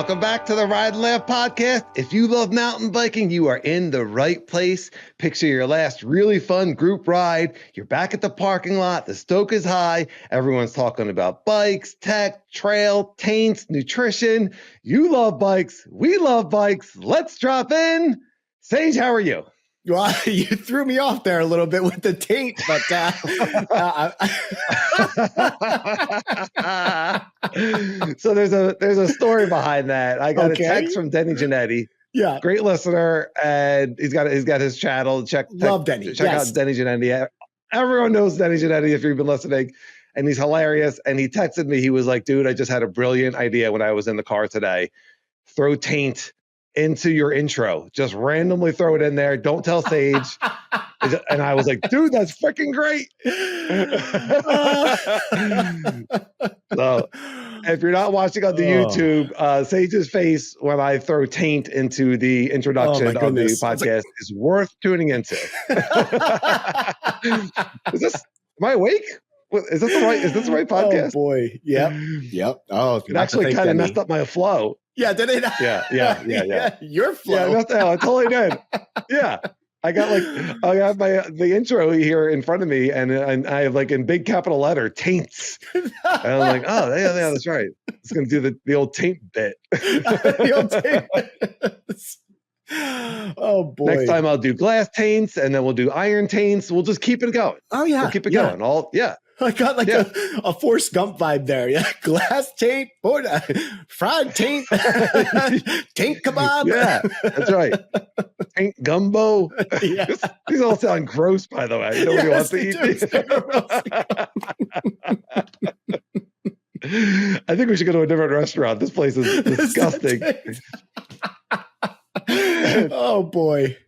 Welcome back to the Ride Laugh Podcast. If you love mountain biking, you are in the right place. Picture your last really fun group ride. You're back at the parking lot. The Stoke is high. Everyone's talking about bikes, tech, trail, taints, nutrition. You love bikes. We love bikes. Let's drop in. Sage, how are you? Well, you threw me off there a little bit with the taint, but So there's a story behind that. I got a text from Denny Janetti. Yeah, great listener, and he's got his channel. Check out Denny Janetti. Everyone knows Denny Janetti if you've been listening, and he's hilarious. And he texted me. He was like, "Dude, I just had a brilliant idea when I was in the car today. Throw taint into your intro. Just randomly throw it in there. Don't tell Sage." And I was like, "Dude, that's freaking great." So if you're not watching on the YouTube, Sage's face when I throw taint into the introduction of the podcast is worth tuning into. Am I awake? Is this the right podcast? Oh boy. Yep. Oh, it actually kind of messed up my flow. Yeah, did it? Yeah. Your flow. Yeah, I totally did. Yeah. I got the intro here in front of me, and I have like in big capital letter taints. And I'm like, oh yeah, that's right. It's gonna do the old taint bit. The old taint. Oh boy. Next time I'll do glass taints, and then we'll do iron taints. We'll just keep it going. Oh yeah. We'll keep it going. I got like a Forrest Gump vibe there. Yeah. Glass taint, fried taint, taint kebab. Yeah, that's right. Taint gumbo. Yes. These all sound gross, by the way. Nobody wants to eat these. I think we should go to a different restaurant. This place is disgusting. Oh boy.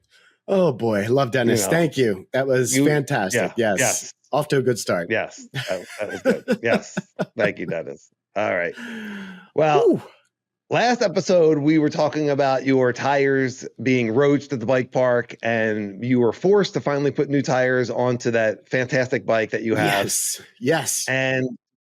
Love Dennis. Thank you. That was fantastic. Yes. Off to a good start. Yes. That was good. Yes. Thank you, Dennis. All right. Well, last episode, we were talking about your tires being roached at the bike park, and you were forced to finally put new tires onto that fantastic bike that you have. Yes. And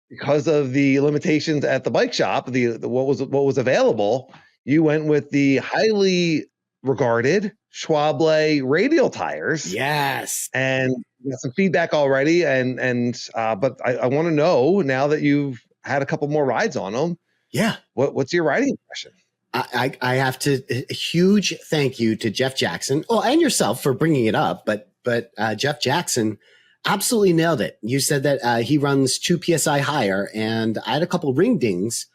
because of the limitations at the bike shop, what was available, you went with the highly regarded Schwalbe Radial tires. Yes. And got some feedback already, but I want to know, now that you've had a couple more rides on them, what's your riding impression? I have to a huge thank you to Jeff Jackson, and yourself for bringing it up, but Jeff Jackson absolutely nailed it. You said that he runs 2 PSI higher, and I had a couple ring dings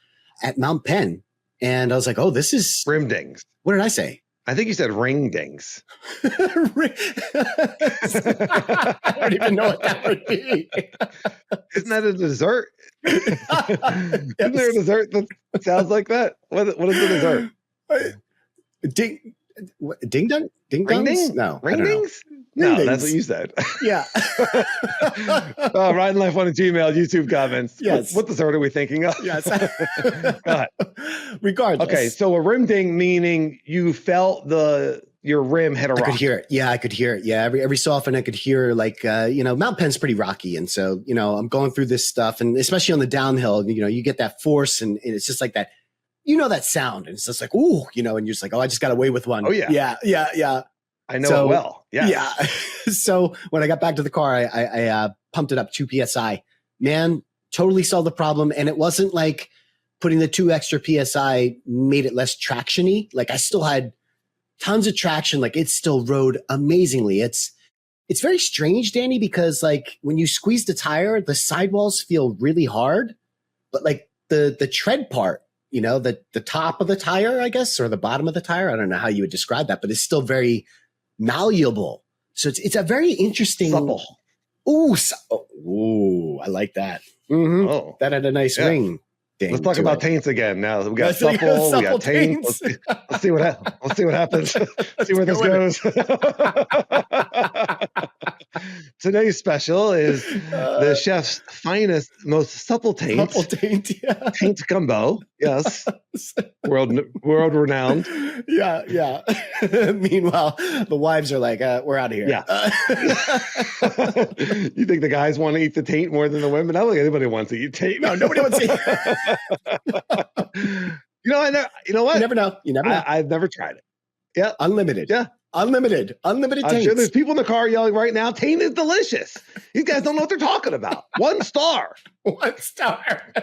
at Mount Penn, and I was like, this is rim dings. What did I say? I think you said ring dings. I don't even know what that would be. Isn't that a dessert? Isn't there a dessert that sounds like that? What is the dessert? Ding dong? Ding dongs? No. Ring dings? No, that's what you said. Yeah. Ride Life on a Gmail, YouTube comments. Yes. What dessert are we thinking of? Yes. Go ahead. Regardless. Okay, so a rim ding meaning you felt your rim hit a rock. I could hear it. Yeah, I could hear it. Yeah, every so often I could hear Mount Penn's pretty rocky, and so I'm going through this stuff, and especially on the downhill, you get that force, and it's just like that. That sound, and it's just like ooh, and you're just like, I just got away with one. Oh yeah, yeah. I know it well. Yeah. Yeah. So when I got back to the car, I pumped it up 2 PSI. Man, totally solved the problem. And it wasn't like putting the 2 extra PSI made it less traction-y. Like I still had tons of traction. Like it still rode amazingly. It's very strange, Danny, because like when you squeeze the tire, the sidewalls feel really hard, but like the tread part, the top of the tire, I guess, or the bottom of the tire, I don't know how you would describe that, but it's still very malleable. So it's a very interesting. Supple. Ooh, I like that. Mm-hmm. Oh, that had a nice ring. Let's talk about taints again. Now we got supple, we got taints. Let's see what happens. See where this goes. Today's special is the chef's finest, most supple taint. Taint gumbo. Yes. World renowned. Yeah. Meanwhile, the wives are like, we're out of here. Yeah. You think the guys want to eat the taint more than the women? I don't think anybody wants to eat taint. No, nobody wants to eat. You know, you know what? You never know. You never know. I've never tried it. Yeah. Unlimited. Yeah. Unlimited I'm sure there's people in the car yelling right now, taint is delicious. These guys don't know what they're talking about. 1 star. 1 star.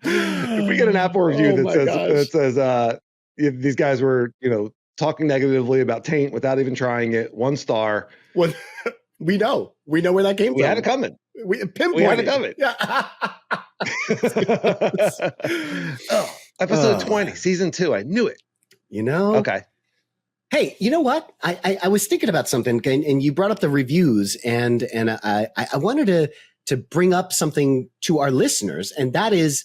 If we get an Apple review that says these guys were, talking negatively about taint without even trying it, 1 star. Well, we know where that came from. We had it coming. We had it coming. Yeah. Episode 20, season 2. I knew it. Okay. Hey, you know what? I was thinking about something, and you brought up the reviews, and I wanted to bring up something to our listeners, and that is,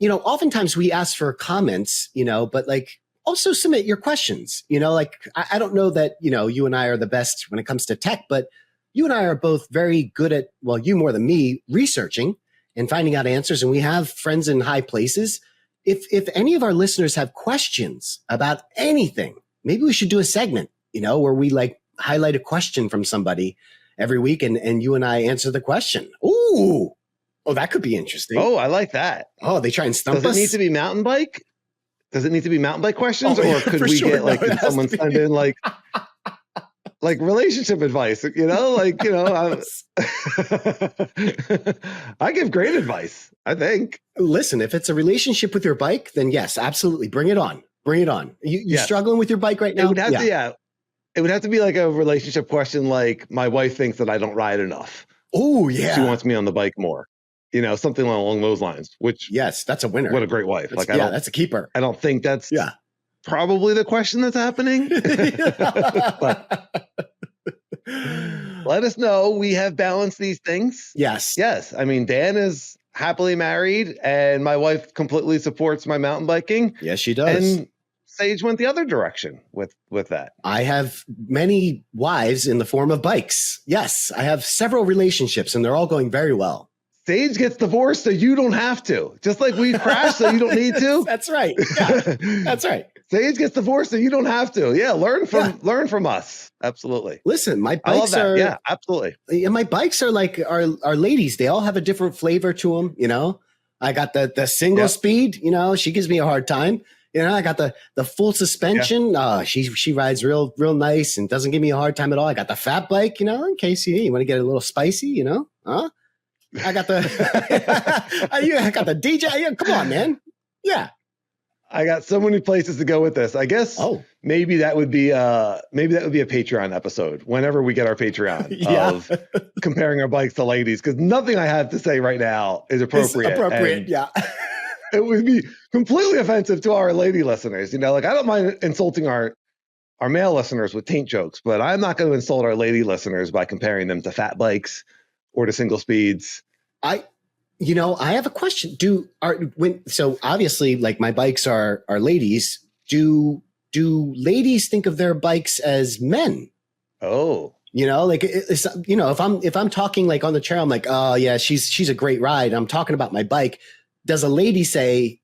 oftentimes we ask for comments, but like also submit your questions. I don't know that you and I are the best when it comes to tech, but you and I are both very good at, well, you more than me, researching and finding out answers, and we have friends in high places. If any of our listeners have questions about anything, maybe we should do a segment, where we like highlight a question from somebody every week and you and I answer the question. Ooh. Oh, that could be interesting. Oh, I like that. Oh, they try and stump us? Does it need to be mountain bike? Does it need to be mountain bike questions? Or could we get someone send in like relationship advice, I give great advice, I think. Listen, if it's a relationship with your bike, then yes, absolutely. Bring it on. Bring it on. You struggling with your bike right now? It would have to, it would have to be like a relationship question. Like, my wife thinks that I don't ride enough. Oh yeah. She wants me on the bike more, something along those lines, which yes, that's a winner. What a great wife. That's a keeper. I don't think that's probably the question that's happening. But let us know. We have balanced these things. Yes. Yes. I mean, Dan is happily married and my wife completely supports my mountain biking. Yes, she does. And Sage went the other direction with that. I have many wives in the form of bikes. Yes. I have several relationships and they're all going very well. Sage gets divorced so you don't have to. Just like we crash so you don't need to. That's right. Yeah, that's right. Sage gets divorced so you don't have to. Yeah, learn from us. Absolutely. Listen, my bikes are absolutely. And my bikes are like our ladies. They all have a different flavor to them. I got the single speed. She gives me a hard time. I got the full suspension. She rides real nice and doesn't give me a hard time at all. I got the fat bike. In case you want to get a little spicy. Huh? I got the I got the DJ. Come on, man. Yeah. I got so many places to go with this. I guess maybe that would be a Patreon episode whenever we get our Patreon of comparing our bikes to ladies, because nothing I have to say right now is appropriate. It's appropriate, yeah. It would be completely offensive to our lady listeners. I don't mind insulting our male listeners with taint jokes, but I'm not going to insult our lady listeners by comparing them to fat bikes or to single speeds. I have a question. So obviously, like, my bikes are ladies. Do ladies think of their bikes as men? Oh, if I'm talking like on the trail, I'm like, oh yeah, she's a great ride. I'm talking about my bike. Does a lady say,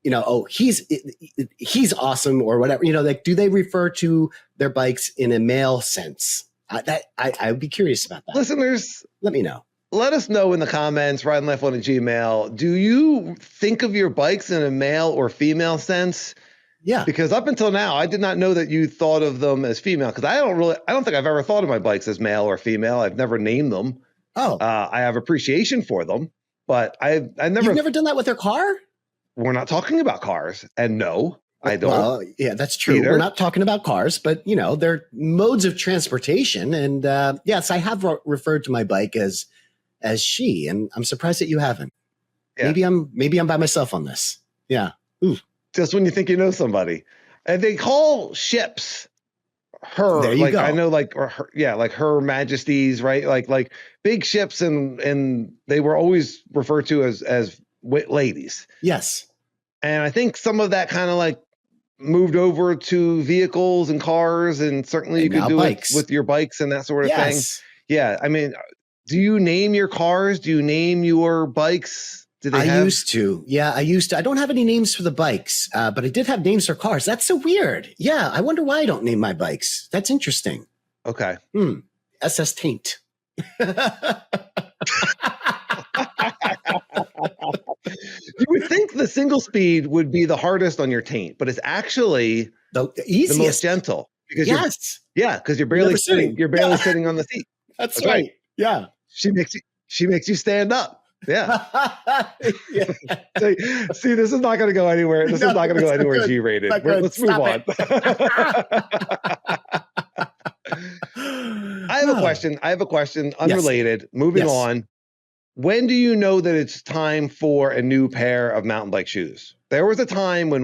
oh, he's awesome or whatever? Do they refer to their bikes in a male sense? I would be curious about that. Listeners, let me know. Let us know in the comments, Ride Laugh on a Gmail. Do you think of your bikes in a male or female sense? Yeah. Because up until now, I did not know that you thought of them as female, because I don't think I've ever thought of my bikes as male or female. I've never named them. Oh. I have appreciation for them, but I never. You've never done that with their car? We're not talking about cars, and no, I don't. Well, yeah, that's true. Either. We're not talking about cars, but they're modes of transportation. And yes, I have referred to my bike as she, and I'm surprised that you haven't. Yeah. Maybe I'm by myself on this. Yeah. Ooh. Just when you think you know somebody. And they call ships her. There you go. I know, like Her Majesty's, right? Like big ships, and they were always referred to as ladies. Yes. And I think some of that kind of like moved over to vehicles and cars, and certainly you could do bikes. It with your bikes and that sort of thing. Yeah. I mean, do you name your cars? Do you name your bikes? Used to. Yeah, I used to. I don't have any names for the bikes, but I did have names for cars. That's so weird. Yeah, I wonder why I don't name my bikes. That's interesting. Okay. SS Taint. You would think the single speed would be the hardest on your taint, but it's actually the the easiest. most gentle because because you're barely sitting. You're barely sitting on the seat. That's right. Yeah. She makes you stand up. Yeah. See, this is not going to go anywhere. This is not going to go anywhere G-rated. Let's move on. I have a question unrelated. Moving on. When do you know that it's time for a new pair of mountain bike shoes? There was a time when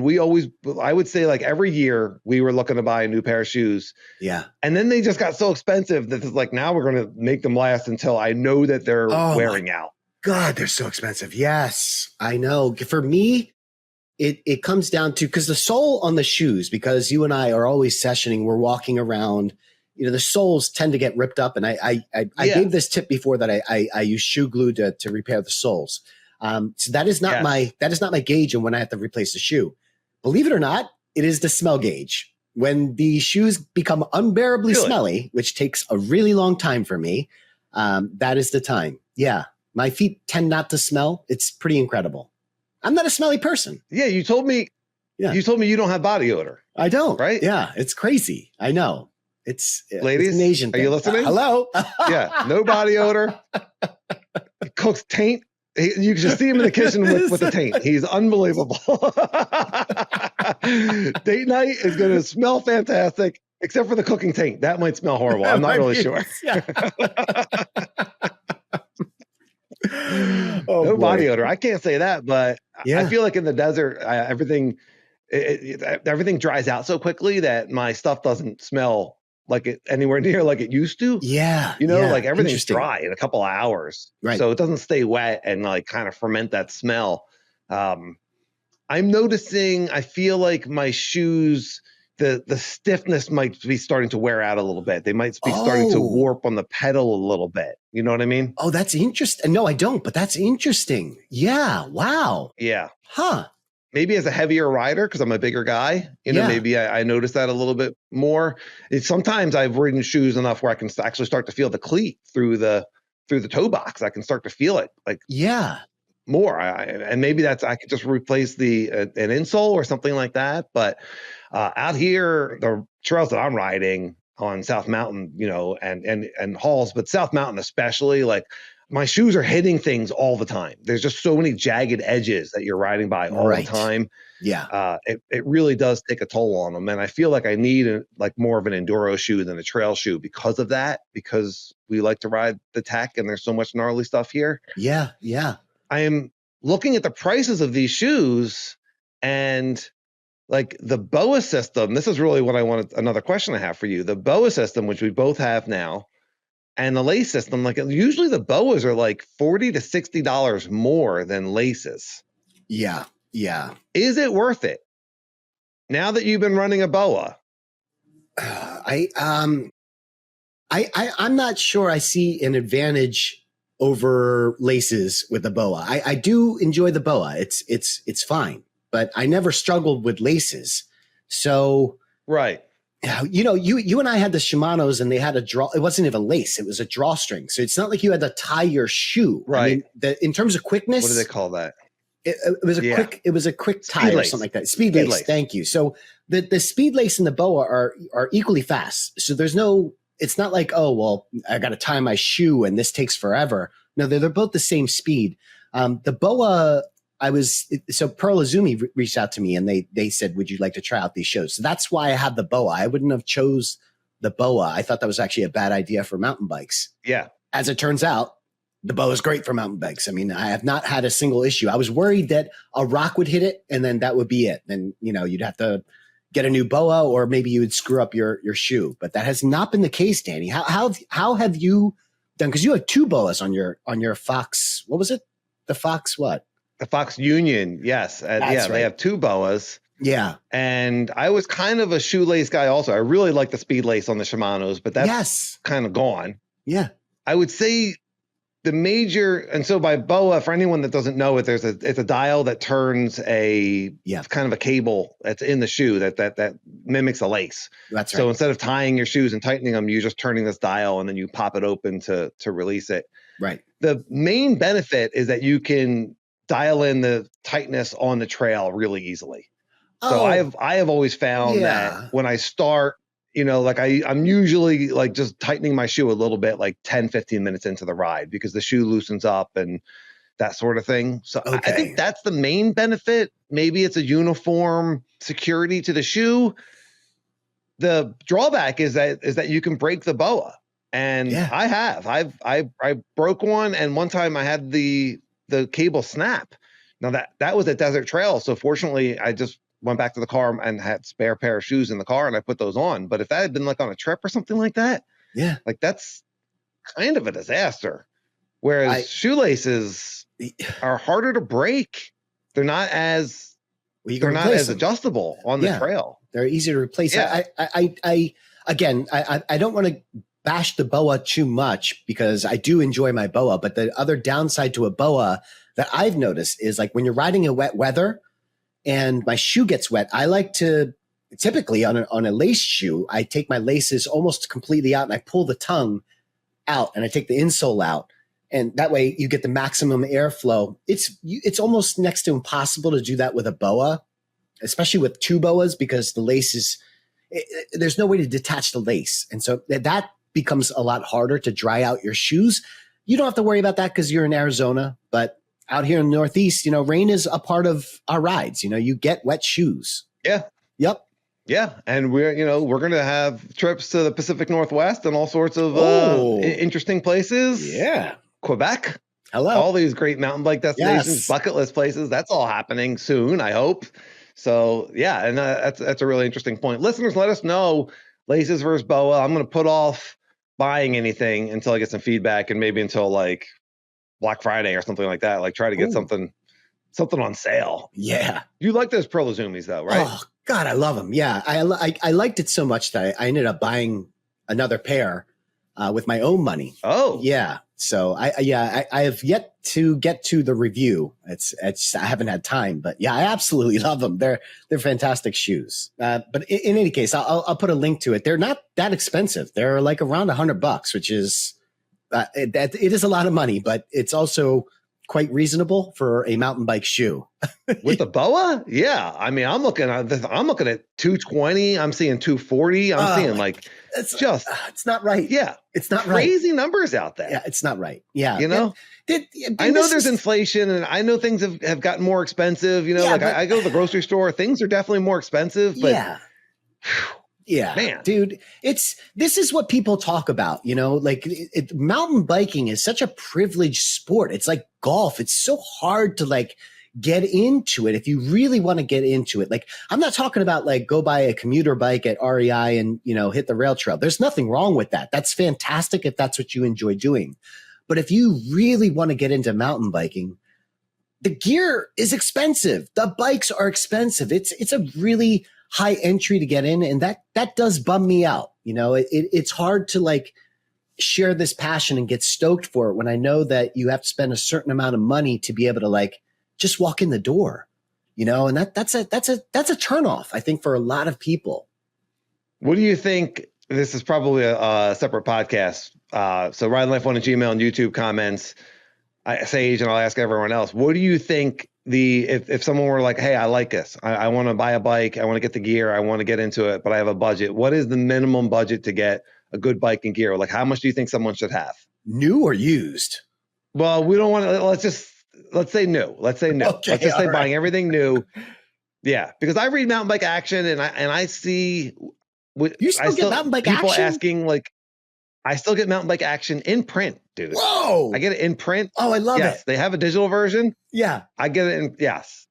I would say like every year we were looking to buy a new pair of shoes. Yeah. And then they just got so expensive that it's like, now we're going to make them last until I know that they're wearing out. God, they're so expensive. Yes, I know. For me, it comes down to, because the sole on the shoes, because you and I are always sessioning, we're walking around, the soles tend to get ripped up. And I gave this tip before that I use shoe glue to repair the soles. So that is not my gauge on when I have to replace the shoe. Believe it or not, it is the smell gauge. When the shoes become unbearably smelly, which takes a really long time for me, that is the time. Yeah. My feet tend not to smell. It's pretty incredible. I'm not a smelly person. Yeah, you told me you don't have body odor. I don't. Right? Yeah, it's crazy. I know. Ladies, it's an Asian thing. Are you listening? Hello? Yeah, no body odor. He cooks taint. You can just see him in the kitchen with the taint. He's unbelievable. Date night is going to smell fantastic, except for the cooking taint. That might smell horrible. I'm not really sure. No body odor. I can't say that, but I feel like in the desert, everything dries out so quickly that my stuff doesn't smell like it anywhere near like it used to. Yeah. Like everything's dry in a couple of hours. Right. So it doesn't stay wet and like kind of ferment that smell. I'm noticing, I feel like my shoes, the stiffness might be starting to wear out a little bit. They might be starting to warp on the pedal a little bit. You know what I mean? Oh, that's interesting. No, I don't, but that's interesting. Yeah. Wow. Yeah. Huh. Maybe as a heavier rider, because I'm a bigger guy, maybe I notice that a little bit more. Sometimes I've ridden shoes enough where I can actually start to feel the cleat through the toe box. I can start to feel it more. And maybe I could just replace an insole or something like that. But out here, the trails that I'm riding on South Mountain, and Halls, but South Mountain especially, like my shoes are hitting things all the time. There's just so many jagged edges that you're riding by all the time. Yeah. It really does take a toll on them. And I feel like I need more of an enduro shoe than a trail shoe because of that, because we like to ride the tech and there's so much gnarly stuff here. Yeah. Yeah. I am looking at the prices of these shoes and like the BOA system. This is really what another question I have for you. The BOA system, which we both have now, and the lace system, like usually the BOAs are like $40 to $60 more than laces. Yeah. Yeah. Is it worth it now that you've been running a BOA? I'm not sure I see an advantage over laces with the BOA. I do enjoy the BOA. It's fine, but I never struggled with laces. So right. You and I had the Shimano's and they had a draw. It wasn't even lace. It was a drawstring. So it's not like you had to tie your shoe. Right. I mean, in terms of quickness, what do they call that? It was a quick tie or something like that. Speed lace. Thank you. So the speed lace and the BOA are equally fast. So it's not like, oh, well, I got to tie my shoe and this takes forever. No, they're both the same speed. The BOA, Pearl Azumi reached out to me and they said, would you like to try out these shoes? So that's why I have the BOA. I wouldn't have chose the BOA. I thought that was actually a bad idea for mountain bikes. Yeah. As it turns out, the BOA is great for mountain bikes. I mean, I have not had a single issue. I was worried that a rock would hit it and then that would be it. Then, you'd have to get a new BOA or maybe you would screw up your shoe. But that has not been the case, Danny. How have you done? Because you have two BOAs on your Fox. What was it? The Fox what? The Fox Union, yes. Right. They have two BOAs. Yeah. And I was kind of a shoelace guy also. I really like the speed lace on the Shimano's, but that's kind of gone. Yeah. I would say the major, and so by BOA, for anyone that doesn't know it, it's a dial that turns it's kind of a cable that's in the shoe that mimics a lace. That's right. So instead of tying your shoes and tightening them, you're just turning this dial and then you pop it open to release it. Right. The main benefit is that you can dial in the tightness on the trail really easily. So Oh, I have always found yeah. that when I start, you know, like I'm usually like just tightening my shoe a little bit, like 10, 15 minutes into the ride, because the shoe loosens up and that sort of thing. So I Okay. think that's the main benefit. Maybe it's a uniform security to the shoe. The drawback is that you can break the boa. And Yeah. I broke one, and one time I had the cable snap. Now that was a desert trail, so fortunately I just went back to the car and had spare pair of shoes in the car, and I put those on. But if that had been like on a trip or something like that, Yeah. like that's kind of a disaster. Whereas shoelaces are harder to break. They're not as adjustable on the trail. They're easy to replace. Yeah. I don't want to bash the boa too much, because I do enjoy my boa. But the other downside to a boa that I've noticed is, like, when you're riding in wet weather and my shoe gets wet, I like to typically on a lace shoe, I take my laces almost completely out and I pull the tongue out and I take the insole out. And that way you get the maximum airflow. It's almost next to impossible to do that with a boa, especially with two boas, because the lace there's no way to detach the lace. And so that becomes a lot harder to dry out your shoes. You don't have to worry about that because you're in Arizona, but out here in the Northeast, you know, rain is a part of our rides. You know, you get wet shoes. Yeah. Yep. Yeah. And we're going to have trips to the Pacific Northwest and all sorts of interesting places. Yeah. Quebec. Hello. All these great mountain bike destinations, bucket list places. That's all happening soon, I hope. So yeah, and that's a really interesting point. Listeners, let us know, laces versus boa. I'm going to put off buying anything until I get some feedback, and maybe until like Black Friday or something like that. Like try to get something on sale. Yeah. You like those Pro Lazumis though, right? Oh God, I love them. Yeah, I liked it so much that I ended up buying another pair with my own money. Oh yeah. So I have yet to get to the review. It's I haven't had time, but yeah, I absolutely love them. They're fantastic shoes. But in any case, I'll put a link to it. They're not that expensive. They're like around $100, which is it is a lot of money, but it's also quite reasonable for a mountain bike shoe. With the boa? Yeah. I mean, I'm looking at 220. I'm seeing 240. I'm seeing like it's not right. Yeah. It's not crazy numbers out there. Yeah, it's not right. Yeah. You know? I know there's inflation, and I know things have gotten more expensive. You know, I go to the grocery store, things are definitely more expensive, but yeah, man, dude, this is what people talk about, you know, like mountain biking is such a privileged sport. It's like golf. It's so hard to like get into it. If you really want to get into it, like, I'm not talking about like go buy a commuter bike at REI and, you know, hit the rail trail. There's nothing wrong with that. That's fantastic if that's what you enjoy doing. But if you really want to get into mountain biking, the gear is expensive. The bikes are expensive. It's a really high entry to get in. And that does bum me out. You know, it's hard to like share this passion and get stoked for it when I know that you have to spend a certain amount of money to be able to like just walk in the door, you know, and that's a turnoff, I think, for a lot of people. What do you think? This is probably a separate podcast. So Ride Laugh on Gmail and YouTube comments, Sage, and I'll ask everyone else. What do you think if someone were like, hey, I like this, I want to buy a bike, I want to get the gear, I want to get into it, but I have a budget. What is the minimum budget to get a good bike and gear? Like, how much do you think someone should have? New or used? Well, we don't want to, let's say new. Let's say new. Okay, let's just say buying everything new. Yeah. Because I read mountain bike action and I see you still get mountain bike people action? Asking like, I still get mountain bike action in print, dude. Whoa. I get it in print. Oh, I love it. Yes, they have a digital version. Yeah. I get it in, yes,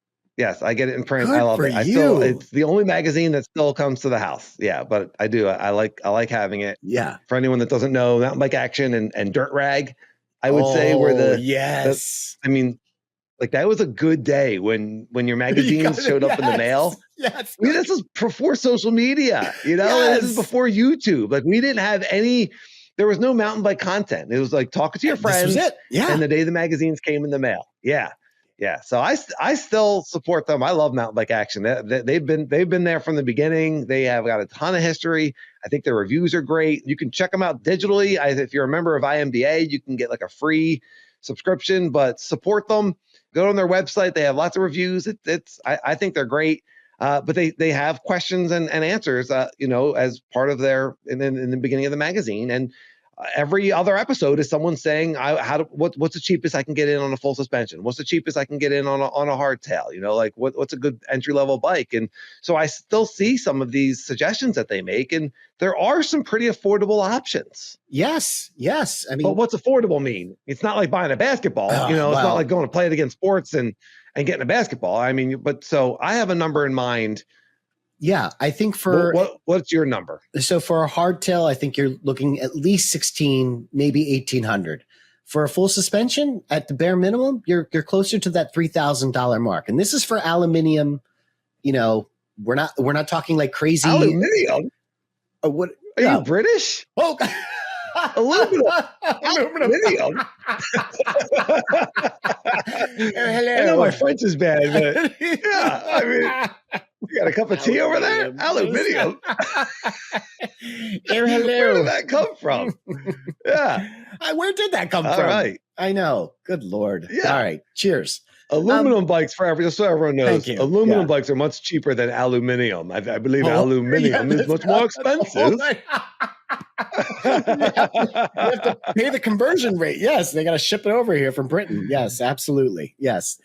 I get it in print. Good I love for it. It's the only magazine that still comes to the house. Yeah, but I do. I like having it. Yeah. For anyone that doesn't know, mountain bike action and dirt rag, I would say were I mean, like that was a good day when your magazines showed up in the mail. Yes. I mean, this is before social media, you know, This is before YouTube. Like we didn't have there was no mountain bike content. It was like talking to your friends. This was it. Yeah. And the day the magazines came in the mail. Yeah. Yeah. So I still support them. I love mountain bike action. They've been there from the beginning. They have got a ton of history. I think their reviews are great. You can check them out digitally. If you're a member of IMDA, you can get like a free subscription, but support them. Go on their website. They have lots of reviews. I think they're great. But they have questions and answers, as part of their in the beginning of the magazine. And every other episode is someone saying, what's the cheapest I can get in on a full suspension? What's the cheapest I can get in on a hardtail? What's a good entry level bike? And so I still see some of these suggestions that they make, and there are some pretty affordable options. Yes. I mean, but what's affordable mean? It's not like buying a basketball. It's not like going to play it against sports and getting a basketball. I mean, but so I have a number in mind. Yeah, I think for what's your number? So for a hardtail, I think you're looking at least 16, maybe 1800. For a full suspension, at the bare minimum, you're closer to that $3,000 mark. And this is for aluminium. We're not talking like crazy aluminium. What are you British? Oh, aluminum. Aluminium. Hello. I know my French is bad, but yeah, I mean. You got a cup of tea over there? Aluminium. Hello. Where did that come from? Yeah. Where did that come from? All right. I know. Good Lord. Yeah. All right. Cheers. Aluminum bikes just so everyone knows. Aluminum bikes are much cheaper than aluminium. I believe aluminium is much more expensive. You have to pay the conversion rate. Yes, they got to ship it over here from Britain. Yes, absolutely. Yes.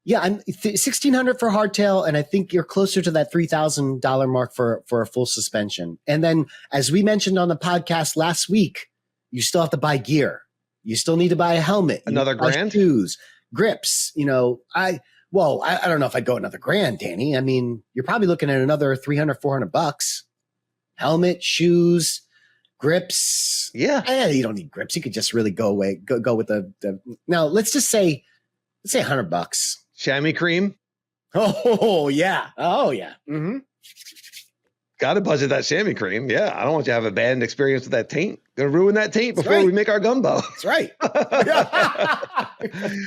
Yeah, I'm 1,600 for hardtail, and I think you're closer to that $3,000 mark for a full suspension. And then, as we mentioned on the podcast last week, you still have to buy gear. You still need to buy a helmet, another grand, shoes, grips. I don't know if I'd go another grand, Danny. I mean, you're probably looking at another $300, $400. Helmet, shoes, grips. Yeah, you don't need grips. You could just really go with the. Now, let's say $100. Chamois cream. Oh yeah. Mm-hmm. Got to budget that chamois cream. Yeah, I don't want you to have a bad experience with that taint. Gonna ruin that taint before we make our gumbo. That's right.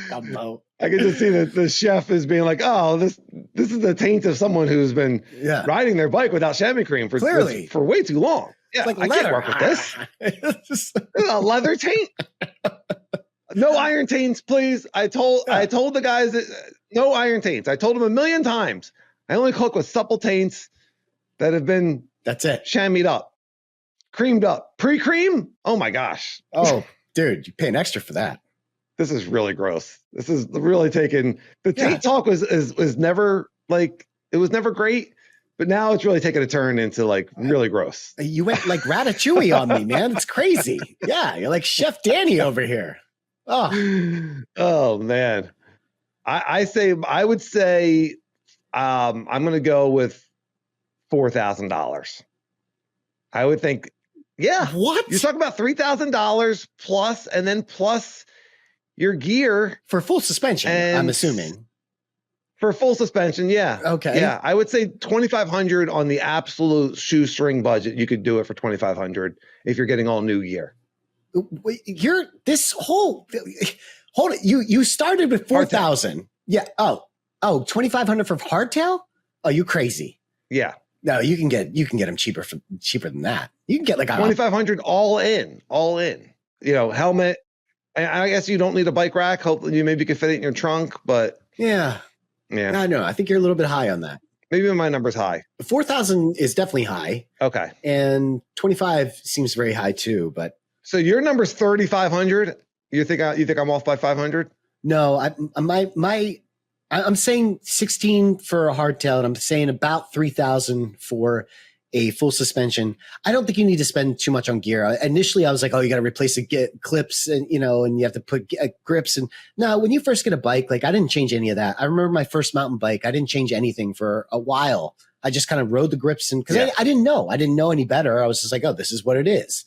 Gumbo. I can just see that the chef is being like, "Oh, this is the taint of someone who's been riding their bike without chamois cream for way too long." Yeah, like I can't work with this. A leather taint. No iron taints, please. I told the guys that no iron taints. I told them 1,000,000 times. I only cook with supple taints that have been chamoised up, creamed up, pre-cream. Oh my gosh. Oh, dude, you're paying extra for that. This is really gross. This is really taken. The taint talk was never like it was never great, but now it's really taken a turn into like really gross. You went like Ratatouille on me, man. It's crazy. Yeah, you're like Chef Danny over here. Oh man. I would say I'm going to go with $4,000. I would think, What? You're talking about $3,000 plus, and then plus your gear for full suspension. I'm assuming for full suspension. Yeah. Okay. Yeah. I would say 2,500 on the absolute shoestring budget. You could do it for 2,500 if you're getting all new gear. Hold it. You started with 4,000. Yeah. Oh, 2,500 for hardtail. Oh, you crazy. Yeah. No, you can get them cheaper than that. You can get like 2,500 all in. Helmet. I guess you don't need a bike rack. Hopefully you maybe could fit it in your trunk, but yeah. No, I think you're a little bit high on that. Maybe my number's high. 4,000 is definitely high. Okay. And 25 seems very high too, but. So your number's 3,500. You think I'm off by 500? No, I'm saying 16 for a hardtail, and I'm saying about 3,000 for a full suspension. I don't think you need to spend too much on gear. Initially, I was like, oh, you got to replace the clips and you have to put grips. And no, when you first get a bike, like I didn't change any of that. I remember my first mountain bike. I didn't change anything for a while. I just kind of rode the grips and because I didn't know any better. I was just like, oh, this is what it is.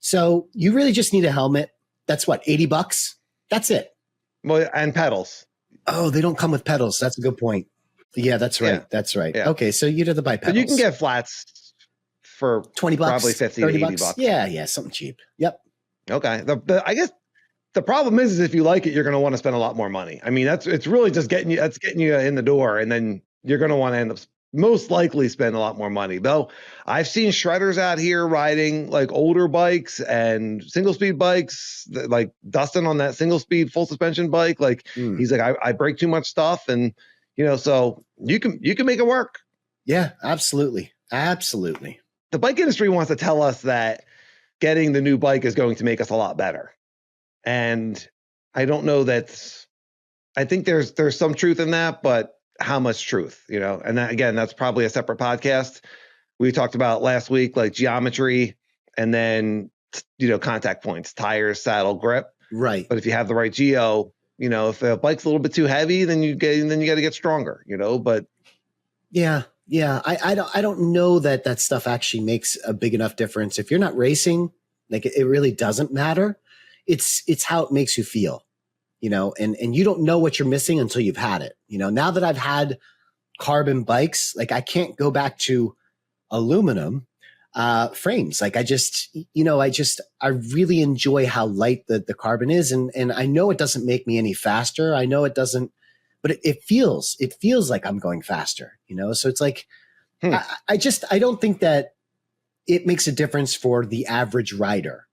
So you really just need a helmet. That's what, $80? That's it. Well, and pedals. Oh, they don't come with pedals. That's a good point. Yeah, that's right. Yeah. That's right. Yeah. Okay, so you'd have to buy pedals. But you can get flats for $20, probably $50 to $80. Yeah, something cheap. Yep. Okay. I guess the problem is if you like it, you're going to want to spend a lot more money. I mean, it's really just getting you in the door, and then you're going to want to end up most likely spend a lot more money. Though I've seen shredders out here riding like older bikes and single speed bikes, like Dustin on that single speed full suspension bike. Like he's like, I break too much stuff, and so you can make it work. Yeah, absolutely. Absolutely. The bike industry wants to tell us that getting the new bike is going to make us a lot better. And I don't know I think there's some truth in that, but how much truth, and that, again, that's probably a separate podcast. We talked about last week, like geometry and then, contact points, tires, saddle, grip. Right. But if you have the right geo, if a bike's a little bit too heavy, then you got to get stronger, but. Yeah. I don't know that stuff actually makes a big enough difference. If you're not racing, like it really doesn't matter. It's how it makes you feel. And you don't know what you're missing until you've had it. Now that I've had carbon bikes, like I can't go back to aluminum frames. Like I really enjoy how light the carbon is. And I know it doesn't make me any faster. I know it doesn't, but it feels like I'm going faster, So it's like, I don't think that it makes a difference for the average rider.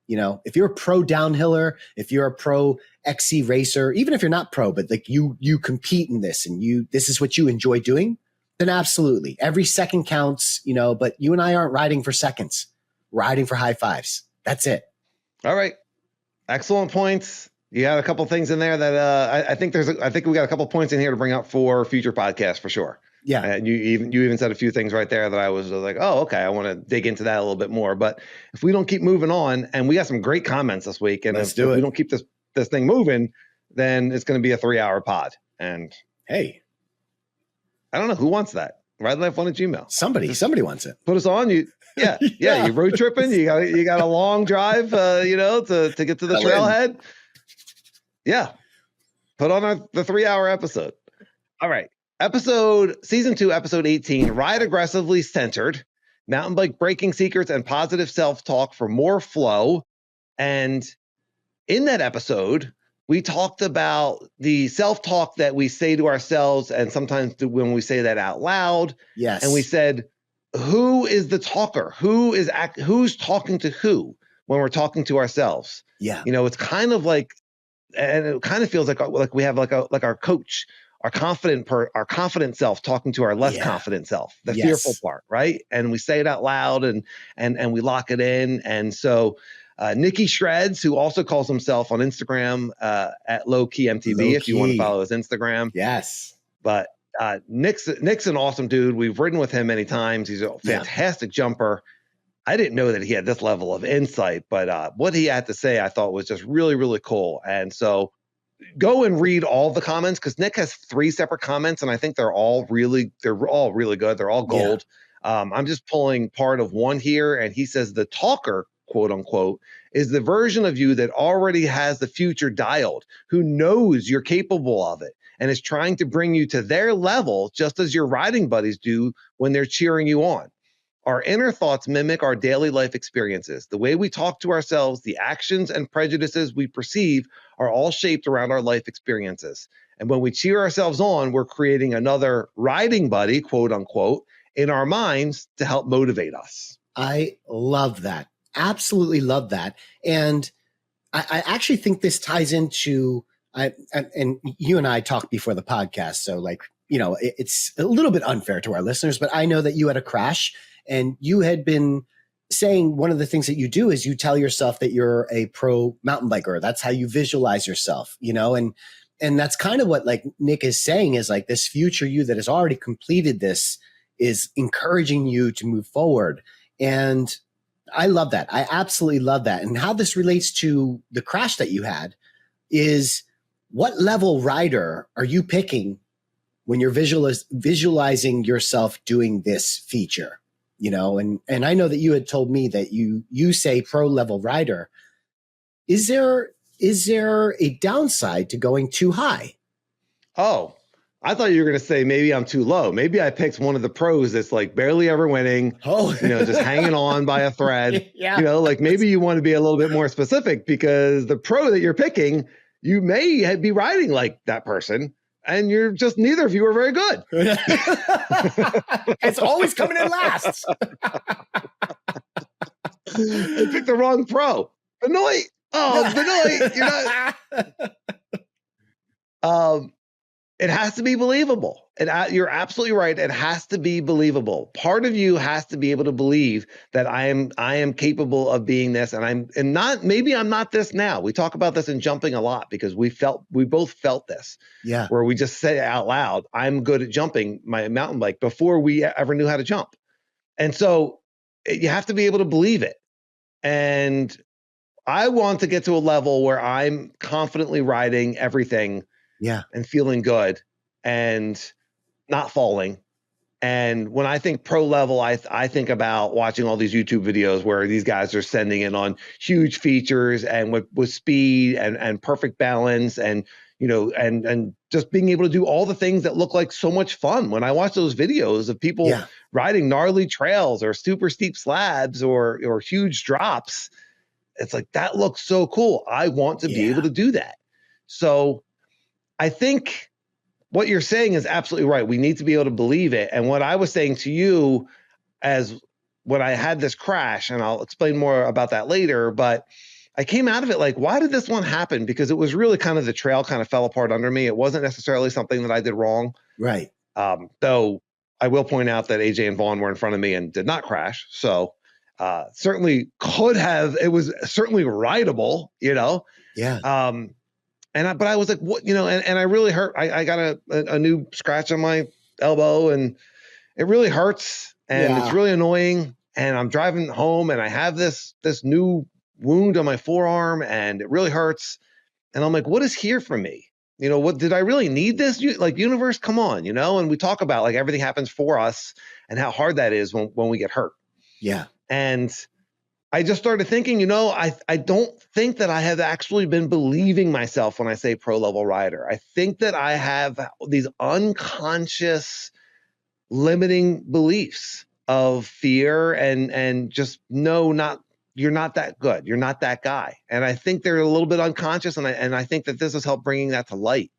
If you're a pro downhiller, if you're a pro XC racer, even if you're not pro, but like you compete in this and this is what you enjoy doing, then absolutely. Every second counts, but you and I aren't riding for seconds, we're riding for high fives. That's it. All right. Excellent points. You got a couple things in there that I think we got a couple points in here to bring up for future podcasts for sure. Yeah. And you even said a few things right there that I was like, oh, okay, I want to dig into that a little bit more. But if we don't keep moving on, and we got some great comments this week, and if we don't keep this thing moving, then it's going to be a 3-hour pod. And hey, I don't know who wants that. Ride Laugh on a Gmail. Somebody wants it. Put us on. You you're road tripping. You got a long drive, to get to the trailhead. Yeah. Put on the 3-hour episode. All right. Season 2, episode 18, Ride Aggressively Centered, Mountain Bike Braking Secrets and Positive Self-Talk for More Flow. And in that episode, we talked about the self-talk that we say to ourselves, and sometimes when we say that out loud. Yes. And we said, who is the talker? Who's talking to who when we're talking to ourselves? Yeah. It's kind of like, and it kind of feels like we have like our coach, our confident self talking to our less confident self, the fearful part, right? And we say it out loud and we lock it in. And so Nikki SHREDS, who also calls himself on Instagram at Low Key MTB, if you want to follow his Instagram. Yes. But Nick's an awesome dude. We've ridden with him many times. He's a fantastic jumper. I didn't know that he had this level of insight, but what he had to say, I thought was just really, really cool. And so go and read all the comments, because Nick has 3 separate comments, and I think they're all really good. They're all gold. Yeah. I'm just pulling part of one here, and he says the talker, quote unquote, is the version of you that already has the future dialed, who knows you're capable of it and is trying to bring you to their level, just as your riding buddies do when they're cheering you on. Our inner thoughts mimic our daily life experiences. The way we talk to ourselves, the actions and prejudices we perceive are all shaped around our life experiences. And when we cheer ourselves on, we're creating another riding buddy, quote unquote, in our minds to help motivate us. I love that. Absolutely love that. And I actually think this ties into, and you and I talked before the podcast, so it's a little bit unfair to our listeners, but I know that you had a crash. And you had been saying one of the things that you do is you tell yourself that you're a pro mountain biker. That's how you visualize yourself, and that's kind of what like Nick is saying is like this future you that has already completed this is encouraging you to move forward. And I love that. I absolutely love that. And how this relates to the crash that you had is, what level rider are you picking when you're visualizing yourself doing this feature? And I know that you had told me that you say pro level rider. Is there a downside to going too high? Oh, I thought you were going to say maybe I'm too low. Maybe I picked one of the pros that's like barely ever winning. Oh, just hanging on by a thread. Yeah. Like maybe you want to be a little bit more specific, because the pro that you're picking, you may be riding like that person. and you're just, neither of you are very good. It's always coming in last. They picked the wrong pro. Benoit. Oh, Benoit. You're not. It has to be believable. And you're absolutely right. It has to be believable. Part of you has to be able to believe that I am capable of being this, and maybe I'm not this now. We talk about this in jumping a lot because we both felt this. Yeah. Where we just say it out loud, I'm good at jumping my mountain bike before we ever knew how to jump. And so you have to be able to believe it. And I want to get to a level where I'm confidently riding everything. Yeah. And feeling good and not falling. And when I think pro level, I think about watching all these YouTube videos where these guys are sending it on huge features and with speed and perfect balance and, and just being able to do all the things that look like so much fun. When I watch those videos of people riding gnarly trails or super steep slabs or huge drops, it's like, that looks so cool. I want to be able to do that. So I think what you're saying is absolutely right. We need to be able to believe it. And what I was saying to you as when I had this crash, and I'll explain more about that later, but I came out of it like, why did this one happen? Because it was really kind of the trail kind of fell apart under me. It wasn't necessarily something that I did wrong. Right. Though I will point out that AJ and Vaughn were in front of me and did not crash. So certainly could have, it was certainly rideable, Yeah. But I was like, what, and I really hurt. I got a new scratch on my elbow and it really hurts and it's really annoying. And I'm driving home and I have this new wound on my forearm and it really hurts. And I'm like, what is here for me? What did I really need this? Like, universe, come on, and we talk about like everything happens for us and how hard that is when we get hurt. Yeah. And I just started thinking, I don't think that I have actually been believing myself when I say pro level rider. I think that I have these unconscious limiting beliefs of fear and just you're not that good. You're not that guy. And I think they're a little bit unconscious. And I think that this has helped bringing that to light.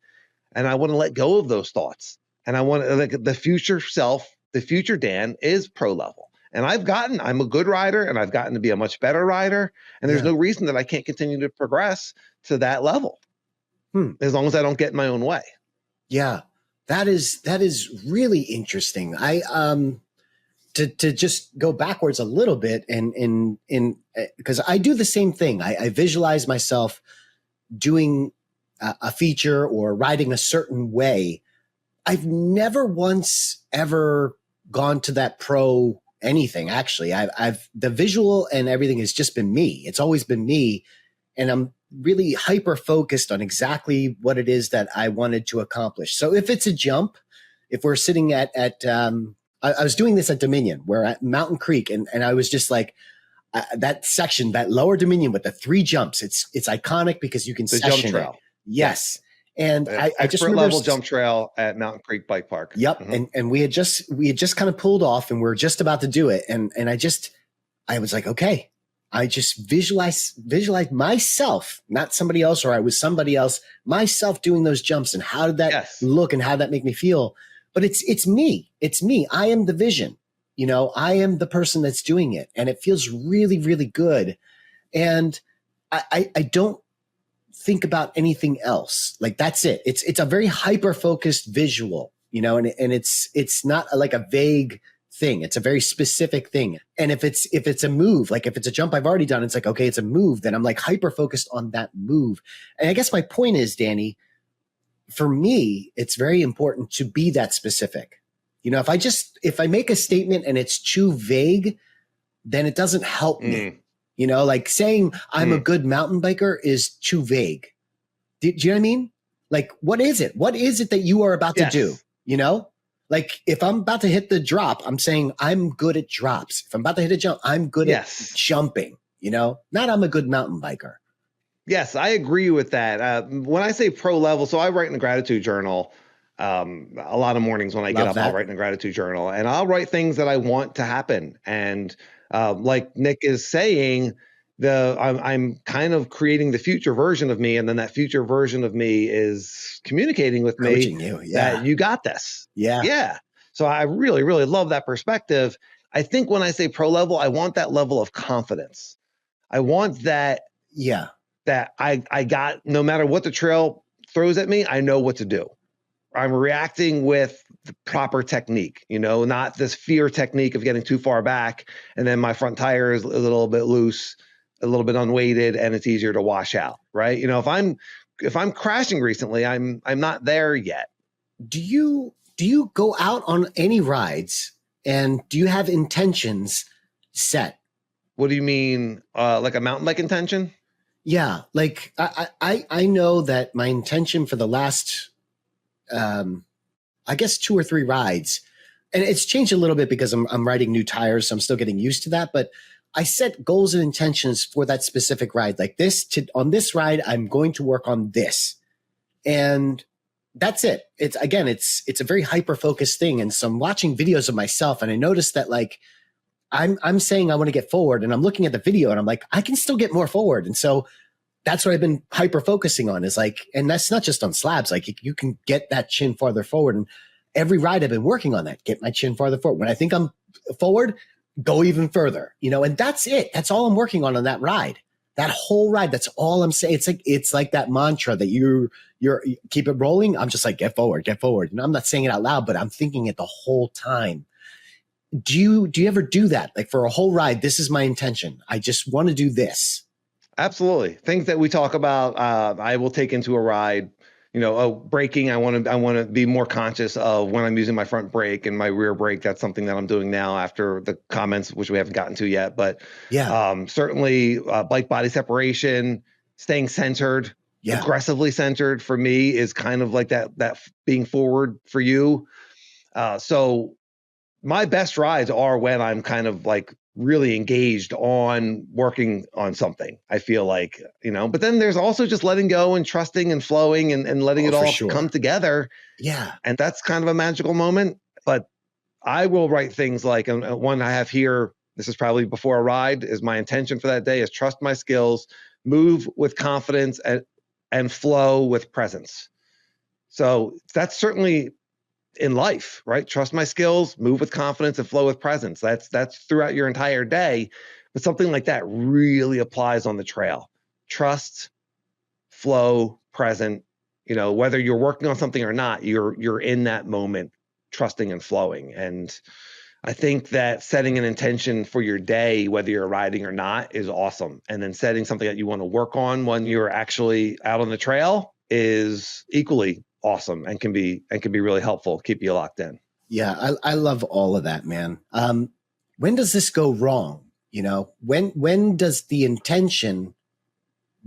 And I want to let go of those thoughts. And I want to, like, the future self, the future Dan is pro level. And I'm a good rider and I've gotten to be a much better rider. And there's no reason that I can't continue to progress to that level as long as I don't get in my own way. Yeah, that is really interesting. To just go backwards a little bit and because I do the same thing. I visualize myself doing a feature or riding a certain way. I've never once ever gone to that pro anything. Actually, I've the visual and everything has just been me. It's always been me. And I'm really hyper focused on exactly what it is that I wanted to accomplish. So if it's a jump, if we're sitting at I was doing this at Dominion, we're at Mountain Creek. And I was just like, that section, that lower Dominion with the 3 jumps, it's iconic because you can the session jump trail. it. Yes. And I just remember level jump trail at Mountain Creek Bike Park. Yep. Mm-hmm. And we had just kind of pulled off and we're just about to do it. And I was like, okay, I just visualize myself, not somebody else, or I was somebody else, myself doing those jumps. And how did that look and how did that make me feel? But it's me. It's me. I am the vision. I am the person that's doing it. And it feels really, really good. And I don't think about anything else. Like, that's it. It's a very hyper focused visual, and it's not like a vague thing. It's a very specific thing. And if it's a move, like if it's a jump I've already done, it's like, okay, it's a move, then I'm like hyper focused on that move. And I guess my point is, Danny, for me, it's very important to be that specific. If I make a statement and it's too vague, then it doesn't help me. Like saying I'm a good mountain biker is too vague. Do you know what I mean? Like, what is it? What is it that you are about to do? Like if I'm about to hit the drop, I'm saying I'm good at drops. If I'm about to hit a jump, I'm good at jumping, not I'm a good mountain biker. Yes, I agree with that. When I say pro level, so I write in a gratitude journal. A lot of mornings when I get up, I'll write in a gratitude journal and I'll write things that I want to happen. And like Nick is saying, I'm kind of creating the future version of me, and then that future version of me is communicating with Coaching me you. Yeah. that you got this. Yeah. Yeah. So I really, really love that perspective. I think when I say pro level, I want that level of confidence. I want that. Yeah. That I got, no matter what the trail throws at me, I know what to do. I'm reacting with the proper technique, not this fear technique of getting too far back. And then my front tire is a little bit loose, a little bit unweighted, and it's easier to wash out. Right. If I'm crashing recently, I'm not there yet. Do you go out on any rides, and do you have intentions set? What do you mean? Like a mountain bike intention? Yeah. Like I know that my intention for the last, I guess 2 or 3 rides, and it's changed a little bit because I'm riding new tires, so I'm still getting used to that. But I set goals and intentions for that specific ride. Like on this ride, I'm going to work on this, and that's it. It's a very hyper focused thing. And so I'm watching videos of myself, and I noticed that like I'm saying I want to get forward, and I'm looking at the video, and I'm like, I can still get more forward, and so that's what I've been hyper focusing on is like, and that's not just on slabs. Like you can get that chin farther forward, and every ride I've been working on that, get my chin farther forward. When I think I'm forward, go even further, and that's it. That's all I'm working on that ride, that whole ride. That's all I'm saying. It's like that mantra that you're keep it rolling. I'm just like, get forward. And I'm not saying it out loud, but I'm thinking it the whole time. Do you ever do that? Like for a whole ride, this is my intention. I just want to do this. Absolutely. Things that we talk about, I will take into a ride. Braking. I want to be more conscious of when I'm using my front brake and my rear brake. That's something that I'm doing now after the comments, which we haven't gotten to yet. But yeah, certainly bike body separation, staying centered, aggressively centered for me is kind of like that being forward for you. So my best rides are when I'm kind of like really engaged on working on something. I feel like, but then there's also just letting go and trusting and flowing and letting it all come together. Yeah. And that's kind of a magical moment. But I will write things like, one I have here, this is probably before a ride, is my intention for that day is trust my skills, move with confidence, and flow with presence. So that's certainly in life, right? Trust my skills, move with confidence, and flow with presence. That's throughout your entire day. But something like that really applies on the trail. Trust, flow, present. Whether you're working on something or not, you're in that moment, trusting and flowing. And I think that setting an intention for your day, whether you're riding or not, is awesome. And then setting something that you want to work on when you're actually out on the trail is equally awesome and can be really helpful, keep you locked in. Yeah, I love all of that, man. When does this go wrong? When does the intention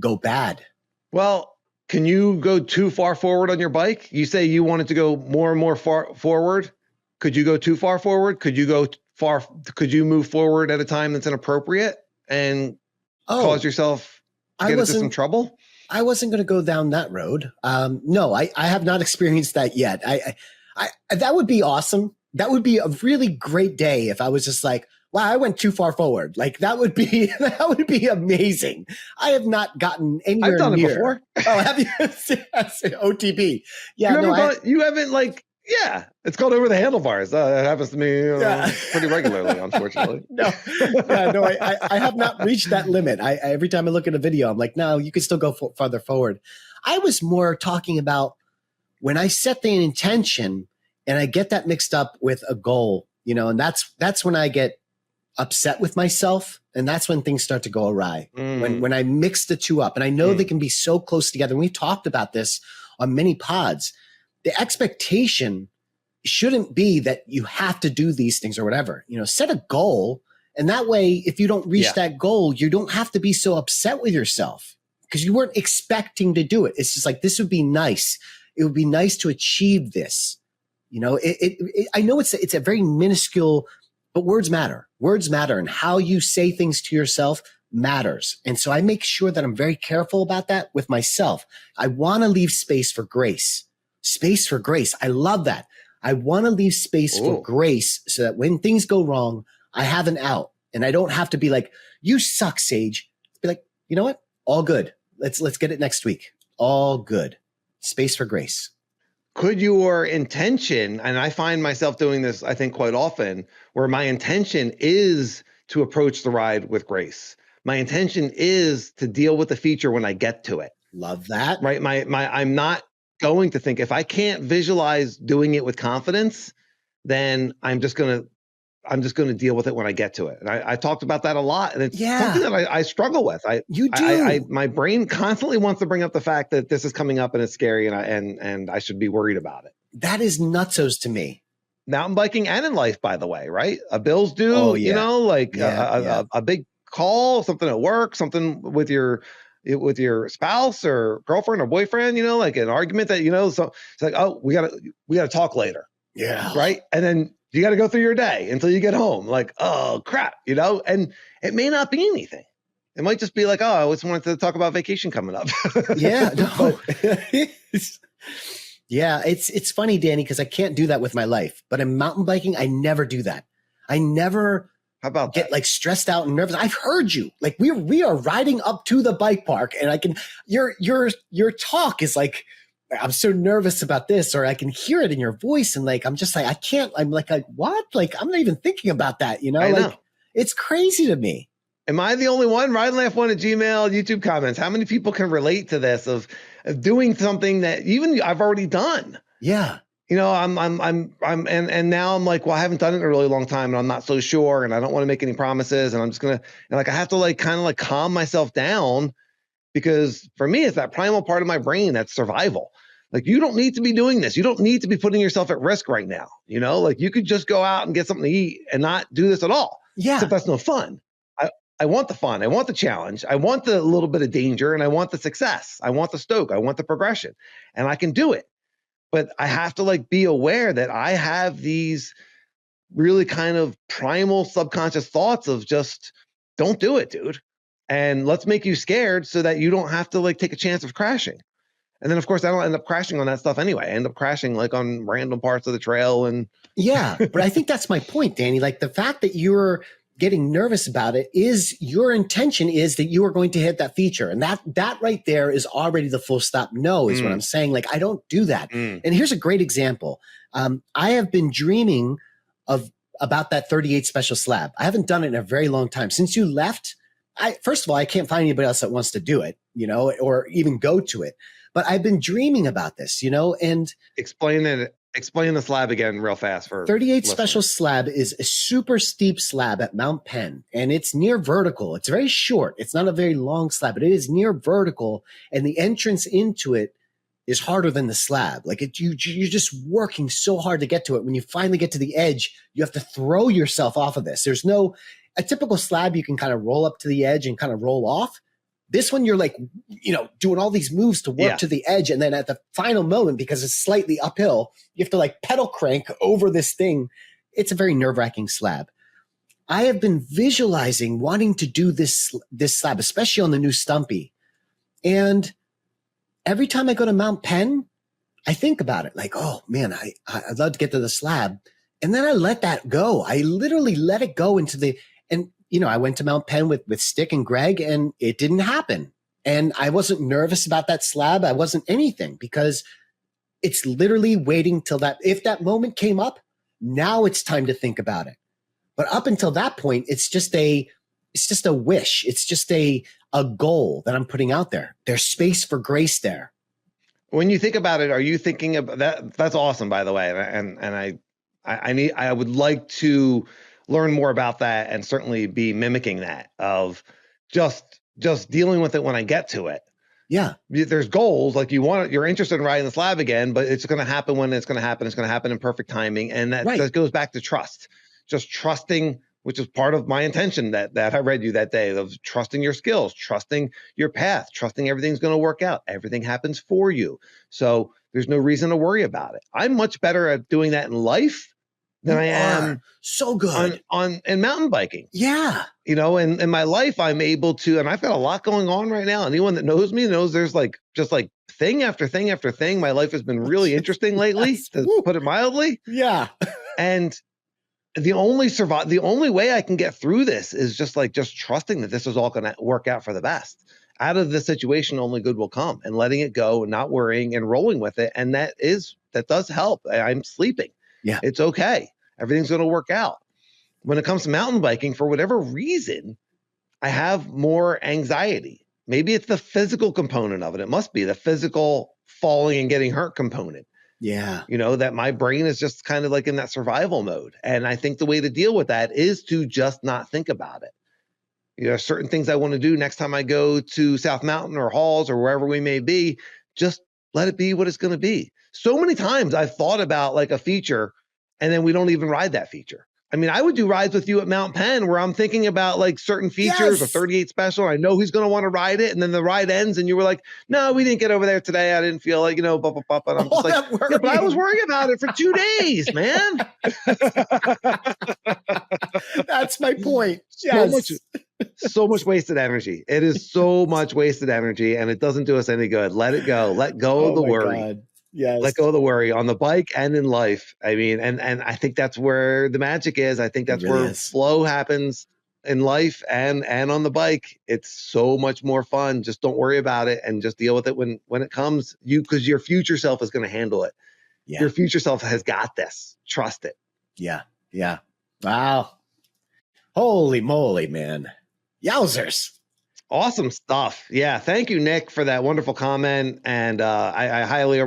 go bad? Well, can you go too far forward on your bike? You say you wanted to go more and more far forward. Could you go too far forward? Could you move forward at a time that's inappropriate and cause yourself to get into some trouble? I wasn't going to go down that road. No, I have not experienced that yet. I that would be awesome. That would be a really great day if I was just like, wow, I went too far forward. Like that would be amazing. I have not gotten anywhere near. I've done it before. Oh, have you? OTB. Yeah, you haven't like. Yeah, it's called over the handlebars. It happens to me pretty regularly, unfortunately. I have not reached that limit. Every time I look at a video, I'm like, no, you can still go farther forward. I was more talking about when I set the intention and I get that mixed up with a goal, and that's when I get upset with myself, and that's when things start to go awry. When I mix the two up, and I know they can be so close together. And we talked about this on many pods. The expectation shouldn't be that you have to do these things or whatever. Set a goal, and that way, if you don't reach that goal, you don't have to be so upset with yourself because you weren't expecting to do it. It's just like, this would be nice. It would be nice to achieve this. I know it's a very minuscule, but words matter. Words matter, and how you say things to yourself matters. And so I make sure that I'm very careful about that with myself. I want to leave space for grace. Space for grace. I love that. I want to leave space for grace so that when things go wrong, I have an out, and I don't have to be like, you suck, Sage. Be you know what? All good. Let's get it next week. All good. Space for grace. Could your intention, and I find myself doing this, I think quite often, where my intention is to approach the ride with grace. My intention is to deal with the feature when I get to it. Love that. Right. I'm not going to think, if I can't visualize doing it with confidence, then I'm just going to deal with it when I get to it. And I talked about that a lot. And it's something that I struggle with. You do. My brain constantly wants to bring up the fact that this is coming up and it's scary and I should be worried about it. That is nutsos to me. Mountain biking and in life, by the way, right? A bill's due, a big call, something at work, something with your spouse or girlfriend or boyfriend, like an argument that, so it's like, oh, we gotta talk later. Yeah. Right. And then you got to go through your day until you get home. Like, oh crap, and it may not be anything. It might just be like, oh, I just wanted to talk about vacation coming up. Yeah. No. Yeah. It's funny, Danny, because I can't do that with my life, but in mountain biking, I never do that. I never get like stressed out and nervous. I've heard you, like we are riding up to the bike park and I can, your talk is like, I'm so nervous about this, or I can hear it in your voice. And like, I'm just like, I can't, I'm like, what? Like, I'm not even thinking about that, I know. It's crazy to me. Am I the only one? Ride Laugh 1 at Gmail, YouTube comments. How many people can relate to this of doing something that even I've already done? Yeah. I'm and now I'm like, well, I haven't done it in a really long time and I'm not so sure and I don't want to make any promises and I'm just going to, I have to kind of calm myself down, because for me, it's that primal part of my brain, that's survival. Like, you don't need to be doing this. You don't need to be putting yourself at risk right now. You could just go out and get something to eat and not do this at all. Yeah. Except that's no fun. I want the fun. I want the challenge. I want the little bit of danger and I want the success. I want the stoke. I want the progression, and I can do it. But I have to be aware that I have these really kind of primal subconscious thoughts of just don't do it, dude. And let's make you scared so that you don't have to take a chance of crashing. And then of course I don't end up crashing on that stuff anyway. I end up crashing on random parts of the trail. And yeah, but I think that's my point, Danny. The fact that you're getting nervous about it is your intention is that you are going to hit that feature. And that right there is already the full stop no is what I'm saying. I don't do that. And here's a great example. I have been dreaming about that 38 special slab. I haven't done it in a very long time. Since you left, first of all, I can't find anybody else that wants to do it, or even go to it. But I've been dreaming about this, and explain the slab again real fast for 38 listeners. Special slab is a super steep slab at Mount Penn, and it's near vertical. It's very short. It's not a very long slab, but it is near vertical, and the entrance into it is harder than the slab. You're just working so hard to get to it. When you finally get to the edge, you have to throw yourself off of this. There's a typical slab you can kind of roll up to the edge and kind of roll off. This one, you're doing all these moves to work to the edge. And then at the final moment, because it's slightly uphill, you have to pedal crank over this thing. It's a very nerve-wracking slab. I have been visualizing wanting to do this slab, especially on the new Stumpy. And every time I go to Mount Penn, I think about it oh man, I'd love to get to the slab. And then I let that go. I literally let it go I went to Mount Penn with Stick and Greg, and it didn't happen. And I wasn't nervous about that slab. I wasn't anything, because it's literally waiting till if that moment came up, now it's time to think about it. But up until that point, it's just a wish. It's just a goal that I'm putting out there. There's space for grace there. When you think about it, are you thinking about that? That's awesome, by the way. And I would like to learn more about that and certainly be mimicking that of just dealing with it when I get to it. Yeah. There's goals, you're interested in riding the slab again, but it's going to happen when it's going to happen. It's going to happen in perfect timing. And that goes back to trust, just trusting, which is part of my intention that I read you that day, of trusting your skills, trusting your path, trusting everything's going to work out. Everything happens for you. So there's no reason to worry about it. I'm much better at doing that in life than I am so good in mountain biking. Yeah. In my life, I'm able to, and I've got a lot going on right now. Anyone that knows me knows there's just thing after thing after thing. My life has been really interesting lately, to put it mildly. Yeah. And the only way I can get through this is just trusting that this is all going to work out for the best. Out of the situation, only good will come, and letting it go and not worrying and rolling with it. And that does help. I'm sleeping. Yeah. It's okay. Everything's going to work out. When it comes to mountain biking, for whatever reason, I have more anxiety. Maybe it's the physical component of it. It must be the physical falling and getting hurt component. Yeah. That my brain is just kind of like in that survival mode. And I think the way to deal with that is to just not think about it. Certain things I want to do next time I go to South Mountain or Halls or wherever we may be, just let it be what it's going to be. So many times I've thought about like a feature and then we don't even ride that feature. I mean, I would do rides with you at Mount Penn where I'm thinking about like certain features or 38 special. I know who's going to want to ride it. And then the ride ends and you were like, no, we didn't get over there today. I didn't feel like, blah, blah, blah. And I'm just like, yeah, but I was worrying about it for 2 days, man. That's my point. Yes. So much wasted energy. It is so much wasted energy and it doesn't do us any good. Let it go. Let go of the worry. God. Yes. Let go of the worry on the bike and in life. I mean, and I think that's where the magic is. I think that's where flow happens in life and on the bike. It's so much more fun. Just don't worry about it and just deal with it when it comes. Because your future self is going to handle it. Yeah. Your future self has got this. Trust it. Yeah. Yeah. Wow. Holy moly, man. Yowzers. Awesome stuff. Yeah. Thank you, Nick, for that wonderful comment. And I highly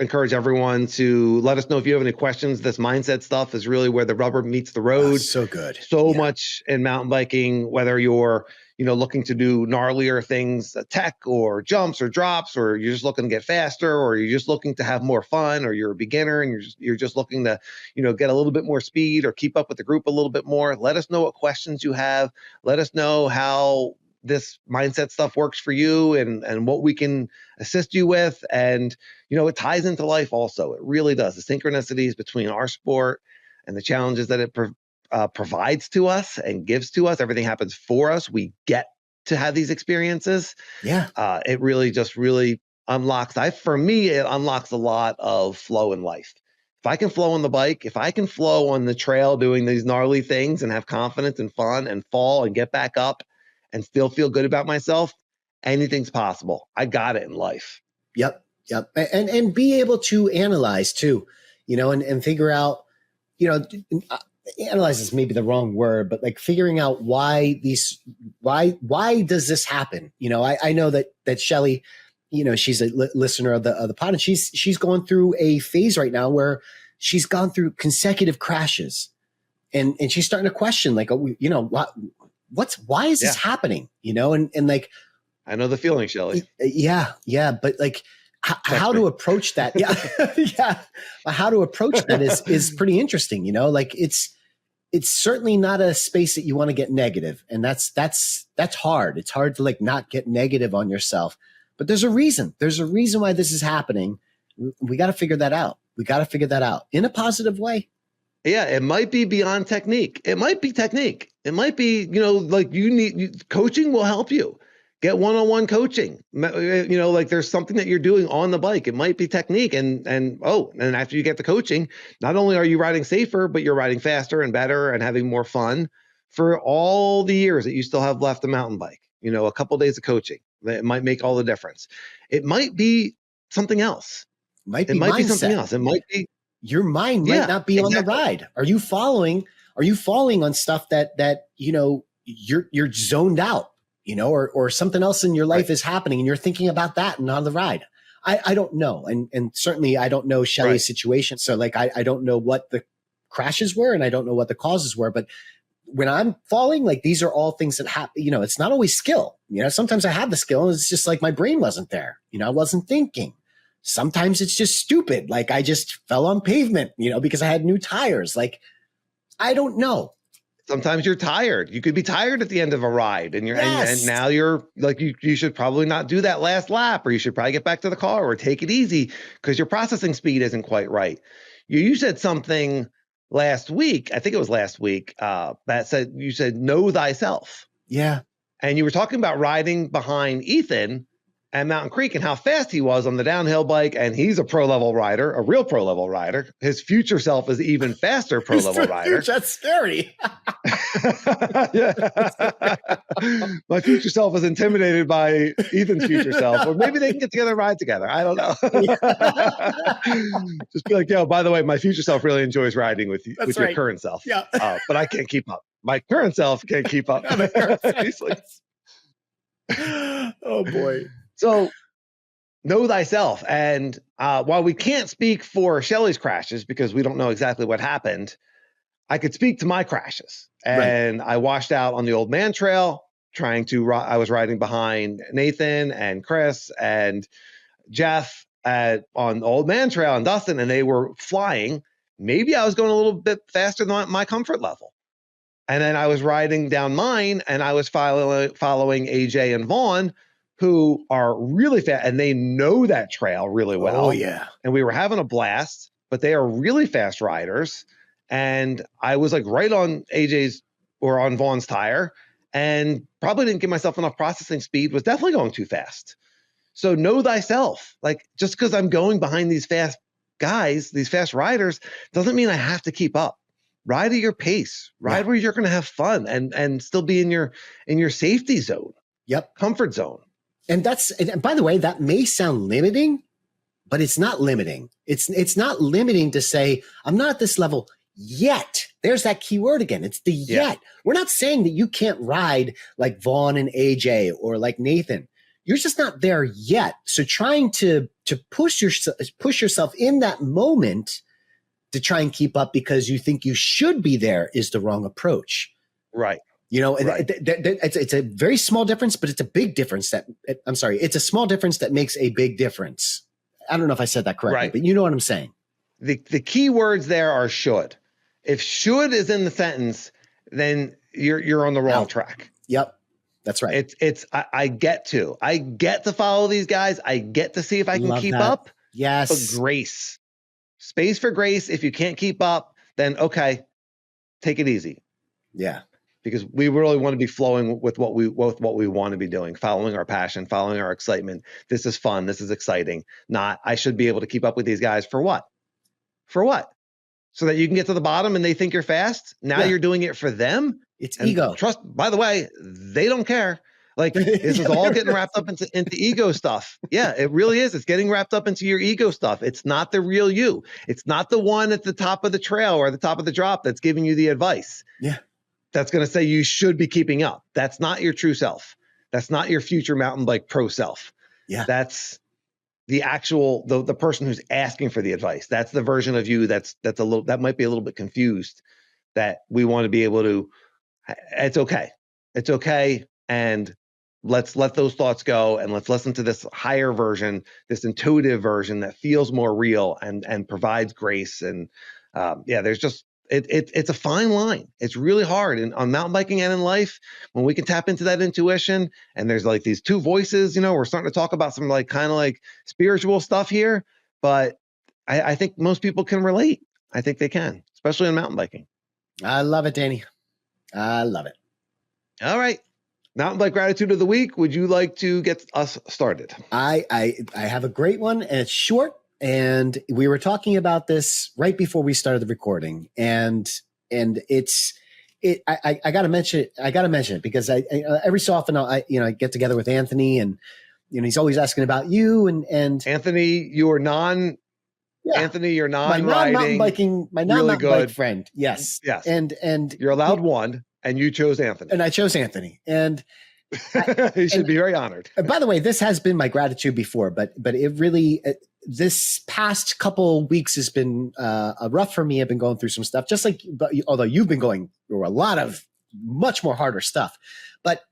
encourage everyone to let us know if you have any questions. This mindset stuff is really where the rubber meets the road. Oh, so good. So much in mountain biking, whether you're, looking to do gnarlier things, tech or jumps or drops, or you're just looking to get faster, or you're just looking to have more fun, or you're a beginner and you're just looking to, get a little bit more speed or keep up with the group a little bit more. Let us know what questions you have. Let us know how this mindset stuff works for you and what we can assist you with. And, it ties into life also. It really does. The synchronicities between our sport and the challenges that it provides to us and gives to us. Everything happens for us. We get to have these experiences. Yeah. It really unlocks. For me, it unlocks a lot of flow in life. If I can flow on the bike, if I can flow on the trail doing these gnarly things and have confidence and fun and fall and get back up and still feel good about myself, anything's possible. I got it in life. Yep. And be able to analyze too, and figure out, analyze is maybe the wrong word, but like figuring out why does this happen? I know that Shelly, she's a listener of the pod, and she's going through a phase right now where she's gone through consecutive crashes and she's starting to question like, why is this happening? And like, I know the feeling, Shelly. Yeah. But like how to approach that. Yeah. Yeah. How to approach that is pretty interesting. Like it's certainly not a space that you want to get negative. And that's hard. It's hard to like not get negative on yourself, but there's a reason why this is happening. We got to figure that out. In a positive way. Yeah, it might be beyond technique. It might be technique. It might be, like coaching will help you. Get one-on-one coaching. Like there's something that you're doing on the bike. It might be technique. And after you get the coaching, not only are you riding safer, but you're riding faster and better and having more fun for all the years that you still have left the mountain bike. A couple of days of coaching. It might make all the difference. It might be something else. It might be something else. It might be. Your mind might not be on the ride. Are you falling on stuff that you're zoned out, or something else in your life is happening and you're thinking about that and not on the ride? I don't know. And certainly I don't know Shelly's situation. So like, I don't know what the crashes were and I don't know what the causes were, but when I'm falling, like these are all things that happen, it's not always skill. Sometimes I have the skill and it's just like my brain wasn't there. I wasn't thinking. Sometimes it's just stupid. Like I just fell on pavement, because I had new tires. Like, I don't know. Sometimes you're tired. You could be tired at the end of a ride and and now you're like, you should probably not do that last lap, or you should probably get back to the car or take it easy because your processing speed isn't quite right. You said something last week. I think it was last week that you said, know thyself. Yeah. And you were talking about riding behind Ethan. and Mountain Creek and how fast he was on the downhill bike. And he's a pro level rider, a real pro level rider. His future self is even faster pro level rider. That's scary. My future self is intimidated by Ethan's future self, or maybe they can get together and ride together. I don't know. Just be like, yo, by the way, my future self really enjoys riding with you, with your current self. Yeah. But I can't keep up. My current self can't keep up. Oh boy. So know thyself. And while we can't speak for Shelly's crashes because we don't know exactly what happened, I could speak to my crashes. And I washed out on the Old Man Trail I was riding behind Nathan and Chris and Jeff on the Old Man Trail and Dustin, and they were flying. Maybe I was going a little bit faster than my comfort level. And then I was riding down mine and I was following AJ and Vaughn, who are really fast and they know that trail really well. Oh, yeah. And we were having a blast, but they are really fast riders. And I was like right on AJ's or on Vaughn's tire and probably didn't give myself enough processing speed, was definitely going too fast. So know thyself. Like, just because I'm going behind these fast guys, these fast riders, doesn't mean I have to keep up. Ride at your pace. Ride where you're going to have fun and still be in your safety zone. Yep. Comfort zone. And by the way, that may sound limiting, but it's not limiting. It's not limiting to say, I'm not at this level yet. There's that key word again. It's the yet. We're not saying that you can't ride like Vaughn and AJ or like Nathan. You're just not there yet. So trying to push yourself in that moment to try and keep up because you think you should be there is the wrong approach. Right. You know, it's a very small difference, but it's a big difference it's a small difference that makes a big difference. I don't know if I said that correctly, but you know what I'm saying. The key words there are should. If should is in the sentence, then you're on the wrong track. Yep. That's right. I get to follow these guys. I get to see if I can keep up. Yes. But grace. Space for grace. If you can't keep up, then okay, take it easy. Yeah. Because we really want to be flowing with what we want to be doing, following our passion, following our excitement. This is fun. This is exciting. Not, I should be able to keep up with these guys for what? For what? So that you can get to the bottom and they think you're fast. Now you're doing it for them. It's ego. Trust, by the way, they don't care. Like, this is all getting wrapped up into ego stuff. Yeah, it really is. It's getting wrapped up into your ego stuff. It's not the real you. It's not the one at the top of the trail or the top of the drop that's giving you the advice. Yeah. That's going to say you should be keeping up. That's not your true self. That's not your future mountain bike pro self. Yeah. That's the actual, the person who's asking for the advice. That's the version of you that might be a little bit confused, that we want to be able to, it's okay. It's okay. And let's let those thoughts go and let's listen to this higher version, this intuitive version that feels more real and provides grace. And there's just, it's a fine line. It's really hard on mountain biking and in life when we can tap into that intuition. And there's like these two voices, we're starting to talk about some like kind of like spiritual stuff here, but I think most people can relate. I think they can, especially in mountain biking. I love it, Danny. I love it. All right. Mountain Bike Gratitude of the Week. Would you like to get us started? I have a great one, and it's short. And we were talking about this right before we started the recording, and I got to mention it. I got to mention it because I every so often I get together with Anthony, and he's always asking about you and Anthony, your non mountain biking, my non-mountain bike friend. Yes. And you're allowed one, and you chose Anthony. And I chose Anthony, and he should be very honored. By the way, this has been my gratitude before, but it really. This past couple weeks has been rough for me. I've been going through some stuff, although you've been going through a lot of much more harder stuff. But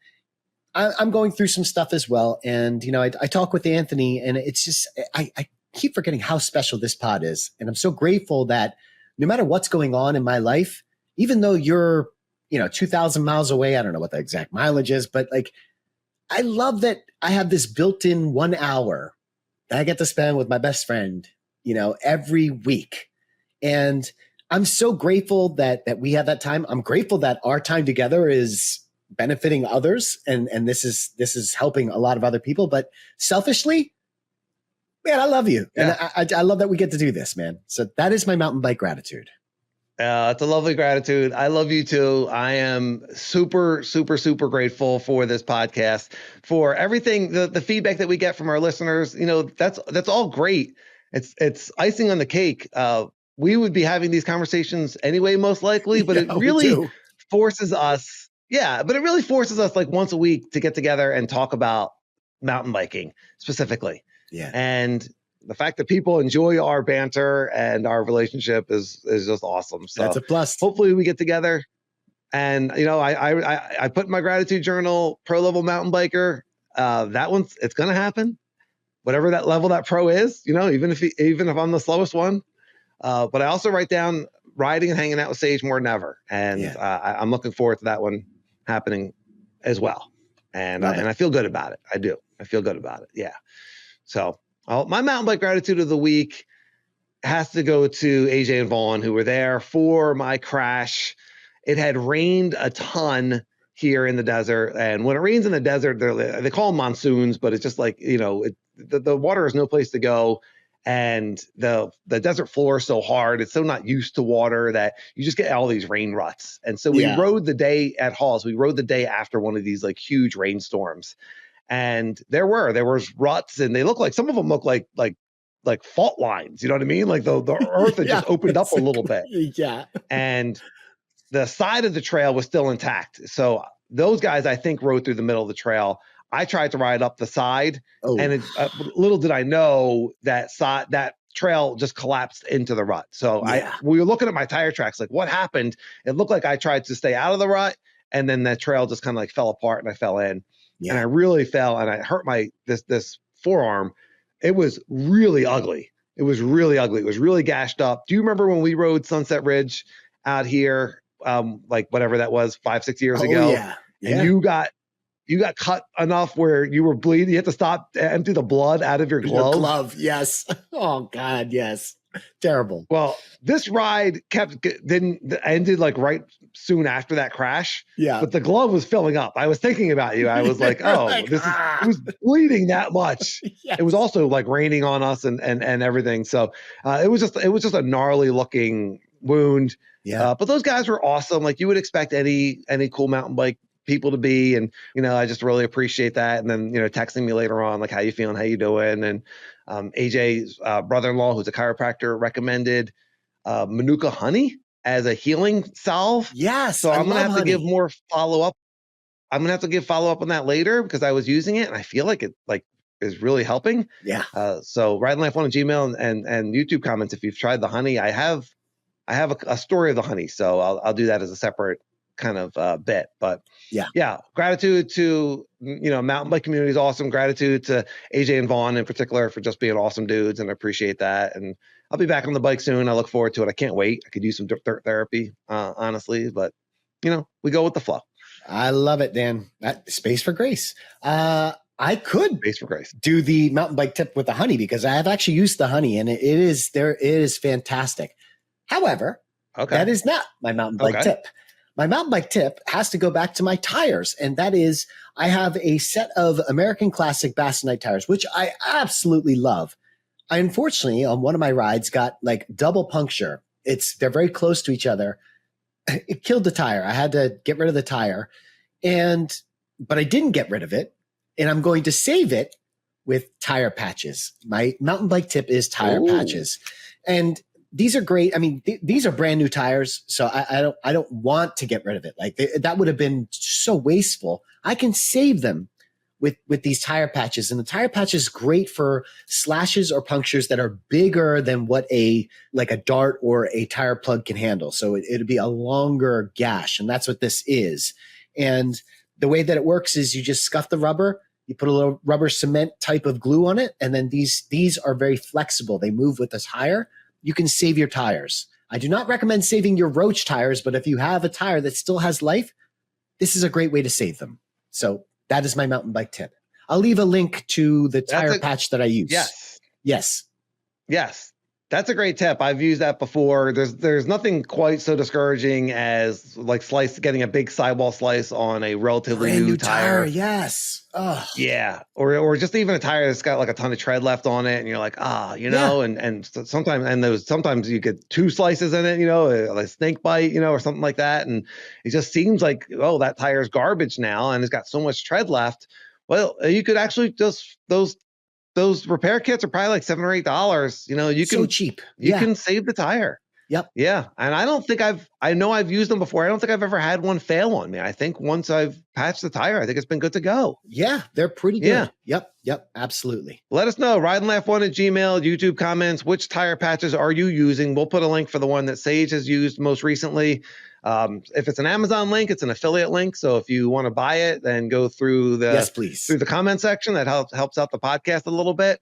I'm going through some stuff as well. And, I talk with Anthony, and it's just, I keep forgetting how special this pod is. And I'm so grateful that no matter what's going on in my life, even though you're, 2,000 miles away, I don't know what the exact mileage is, but like, I love that I have this built-in 1 hour that I get to spend with my best friend, every week. And I'm so grateful that we have that time. I'm grateful that our time together is benefiting others, and this is helping a lot of other people. But selfishly, man, I love you. Yeah. And I love that we get to do this, man. So that is my mountain bike gratitude. It's a lovely gratitude. I love you too. I am super, super, super grateful for this podcast, for everything, the feedback that we get from our listeners. You know, that's all great. It's icing on the cake. We would be having these conversations anyway, most likely, but it really forces us. Yeah, but it really forces us like once a week to get together and talk about mountain biking specifically. Yeah. And the fact that people enjoy our banter and our relationship is just awesome. So that's a plus. Hopefully we get together. And, you know, I put in my gratitude journal, pro level mountain biker. That one's, it's going to happen. Whatever that level that pro is, you know, even if I'm the slowest one. But I also write down riding and hanging out with Sage more than ever. And I'm looking forward to that one happening as well. And I feel good about it. I do. I feel good about it. Yeah. So my mountain bike gratitude of the week has to go to AJ and Vaughn, who were there for my crash. It had rained a ton here in the desert. And when it rains in the desert, they call them monsoons, but it's just like, you know, the water has no place to go. And the desert floor is so hard. It's so not used to water that you just get all these rain ruts. And so we rode the day at Halls. We rode the day after one of these like huge rainstorms. And there was ruts, and they look like, some of them look like fault lines. You know what I mean? Like the earth had just opened up a little bit. Yeah. And the side of the trail was still intact. So those guys, I think, rode through the middle of the trail. I tried to ride up the side, and little did I know that trail just collapsed into the rut. So we were looking at my tire tracks, like what happened? It looked like I tried to stay out of the rut, and then that trail just kind of like fell apart, and I fell in. And I really fell, and I hurt this forearm. It was really ugly. It was really gashed up. Do you remember when we rode Sunset Ridge out here, like whatever that was, 5-6 years ago? Yeah. And you got cut enough where you were bleeding. You had to stop to empty the blood out of your glove. Yes. Oh God. Yes. Terrible. Well, this ride ended like right soon after that crash. Yeah. But the glove was filling up. I was thinking about you. I was like, oh, it was bleeding that much. Yes. It was also like raining on us and everything. So it was just a gnarly looking wound. Yeah. But those guys were awesome. Like you would expect any cool mountain bike people to be. And, you know, I just really appreciate that. And then, you know, texting me later on, like, how you feeling? How you doing? And AJ's brother-in-law, who's a chiropractor, recommended Manuka honey as a healing salve. Yes. So I'm going to have to give more follow-up. I'm going to have to give follow-up on that later, because I was using it and I feel like it is really helping. Yeah. So Ride Laugh on Gmail and YouTube comments, if you've tried the honey. I have a story of the honey, so I'll do that as a separate kind of bit. But yeah, gratitude to, you know, mountain bike community is awesome. Gratitude to AJ and Vaughn in particular for just being awesome dudes, and I appreciate that. And I'll be back on the bike soon. I look forward to it. I can't wait. I could use some dirt therapy, honestly, but you know, we go with the flow. I love it, Dan. Space for grace. I could Space for grace. Do the mountain bike tip with the honey, because I have actually used the honey, and it is fantastic. However, that is not my mountain bike tip. My mountain bike tip has to go back to my tires, and that is, I have a set of American Classic Bassonite tires, which I absolutely love. I unfortunately, on one of my rides, got like double puncture. They're very close to each other. It killed the tire. I had to get rid of the tire, but I didn't get rid of it, and I'm going to save it with tire patches. My mountain bike tip is tire patches, and these are great. I mean, these are brand new tires, so I don't want to get rid of it. Like that would have been so wasteful. I can save them with these tire patches, and the tire patch is great for slashes or punctures that are bigger than what a dart or a tire plug can handle. So it'd be a longer gash, and that's what this is. And the way that it works is you just scuff the rubber, you put a little rubber cement type of glue on it, and then these are very flexible. They move with the tire. You can save your tires. I do not recommend saving your roach tires, but if you have a tire that still has life, this is a great way to save them. So that is my mountain bike tip. I'll leave a link to the tire patch that I use. Yes. That's a great tip. I've used that before. There's nothing quite so discouraging as like getting a big sidewall slice on a relatively new tire. Yes. Oh. Yeah. Or just even a tire that's got like a ton of tread left on it. And you're like, and sometimes you get 2 slices in it, like a snake bite, or something like that. And it just seems like, oh, that tire's garbage now. And it's got so much tread left. Well, you could actually just, those repair kits are probably like $7 or $8. You can so cheap. You can save the tire. Yep. Yeah. And I don't think I know I've used them before. I don't think I've ever had one fail on me. I think once I've patched the tire, I think it's been good to go. Yeah. They're pretty good. Yeah. Yep. Absolutely. Let us know. Ride and Laugh 1 at Gmail, YouTube comments. Which tire patches are you using? We'll put a link for the one that Sage has used most recently. If it's an Amazon link, it's an affiliate link. So if you want to buy it, then go through through the comment section. That helps out the podcast a little bit.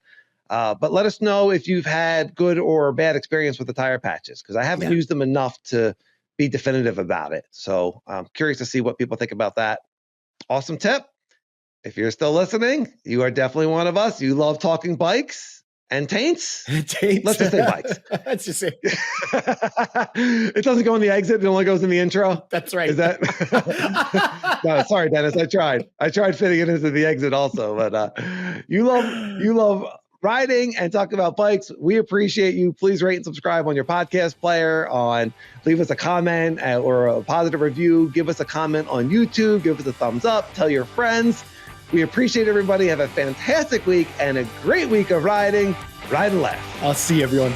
But let us know if you've had good or bad experience with the tire patches, because I haven't used them enough to be definitive about it. So I'm curious to see what people think about that. Awesome tip. If you're still listening, you are definitely one of us. You love talking bikes and taints. Let's just say bikes. Let's just say. It doesn't go in the exit. It only goes in the intro. That's right. Is that? No, sorry, Dennis. I tried fitting it into the exit also, but you love riding and talking about bikes. We appreciate you. Please rate and subscribe on your podcast player. Leave us a comment or a positive review. Give us a comment on YouTube. Give us a thumbs up. Tell your friends. We appreciate everybody. Have a fantastic week and a great week of riding. Ride and laugh. I'll see everyone.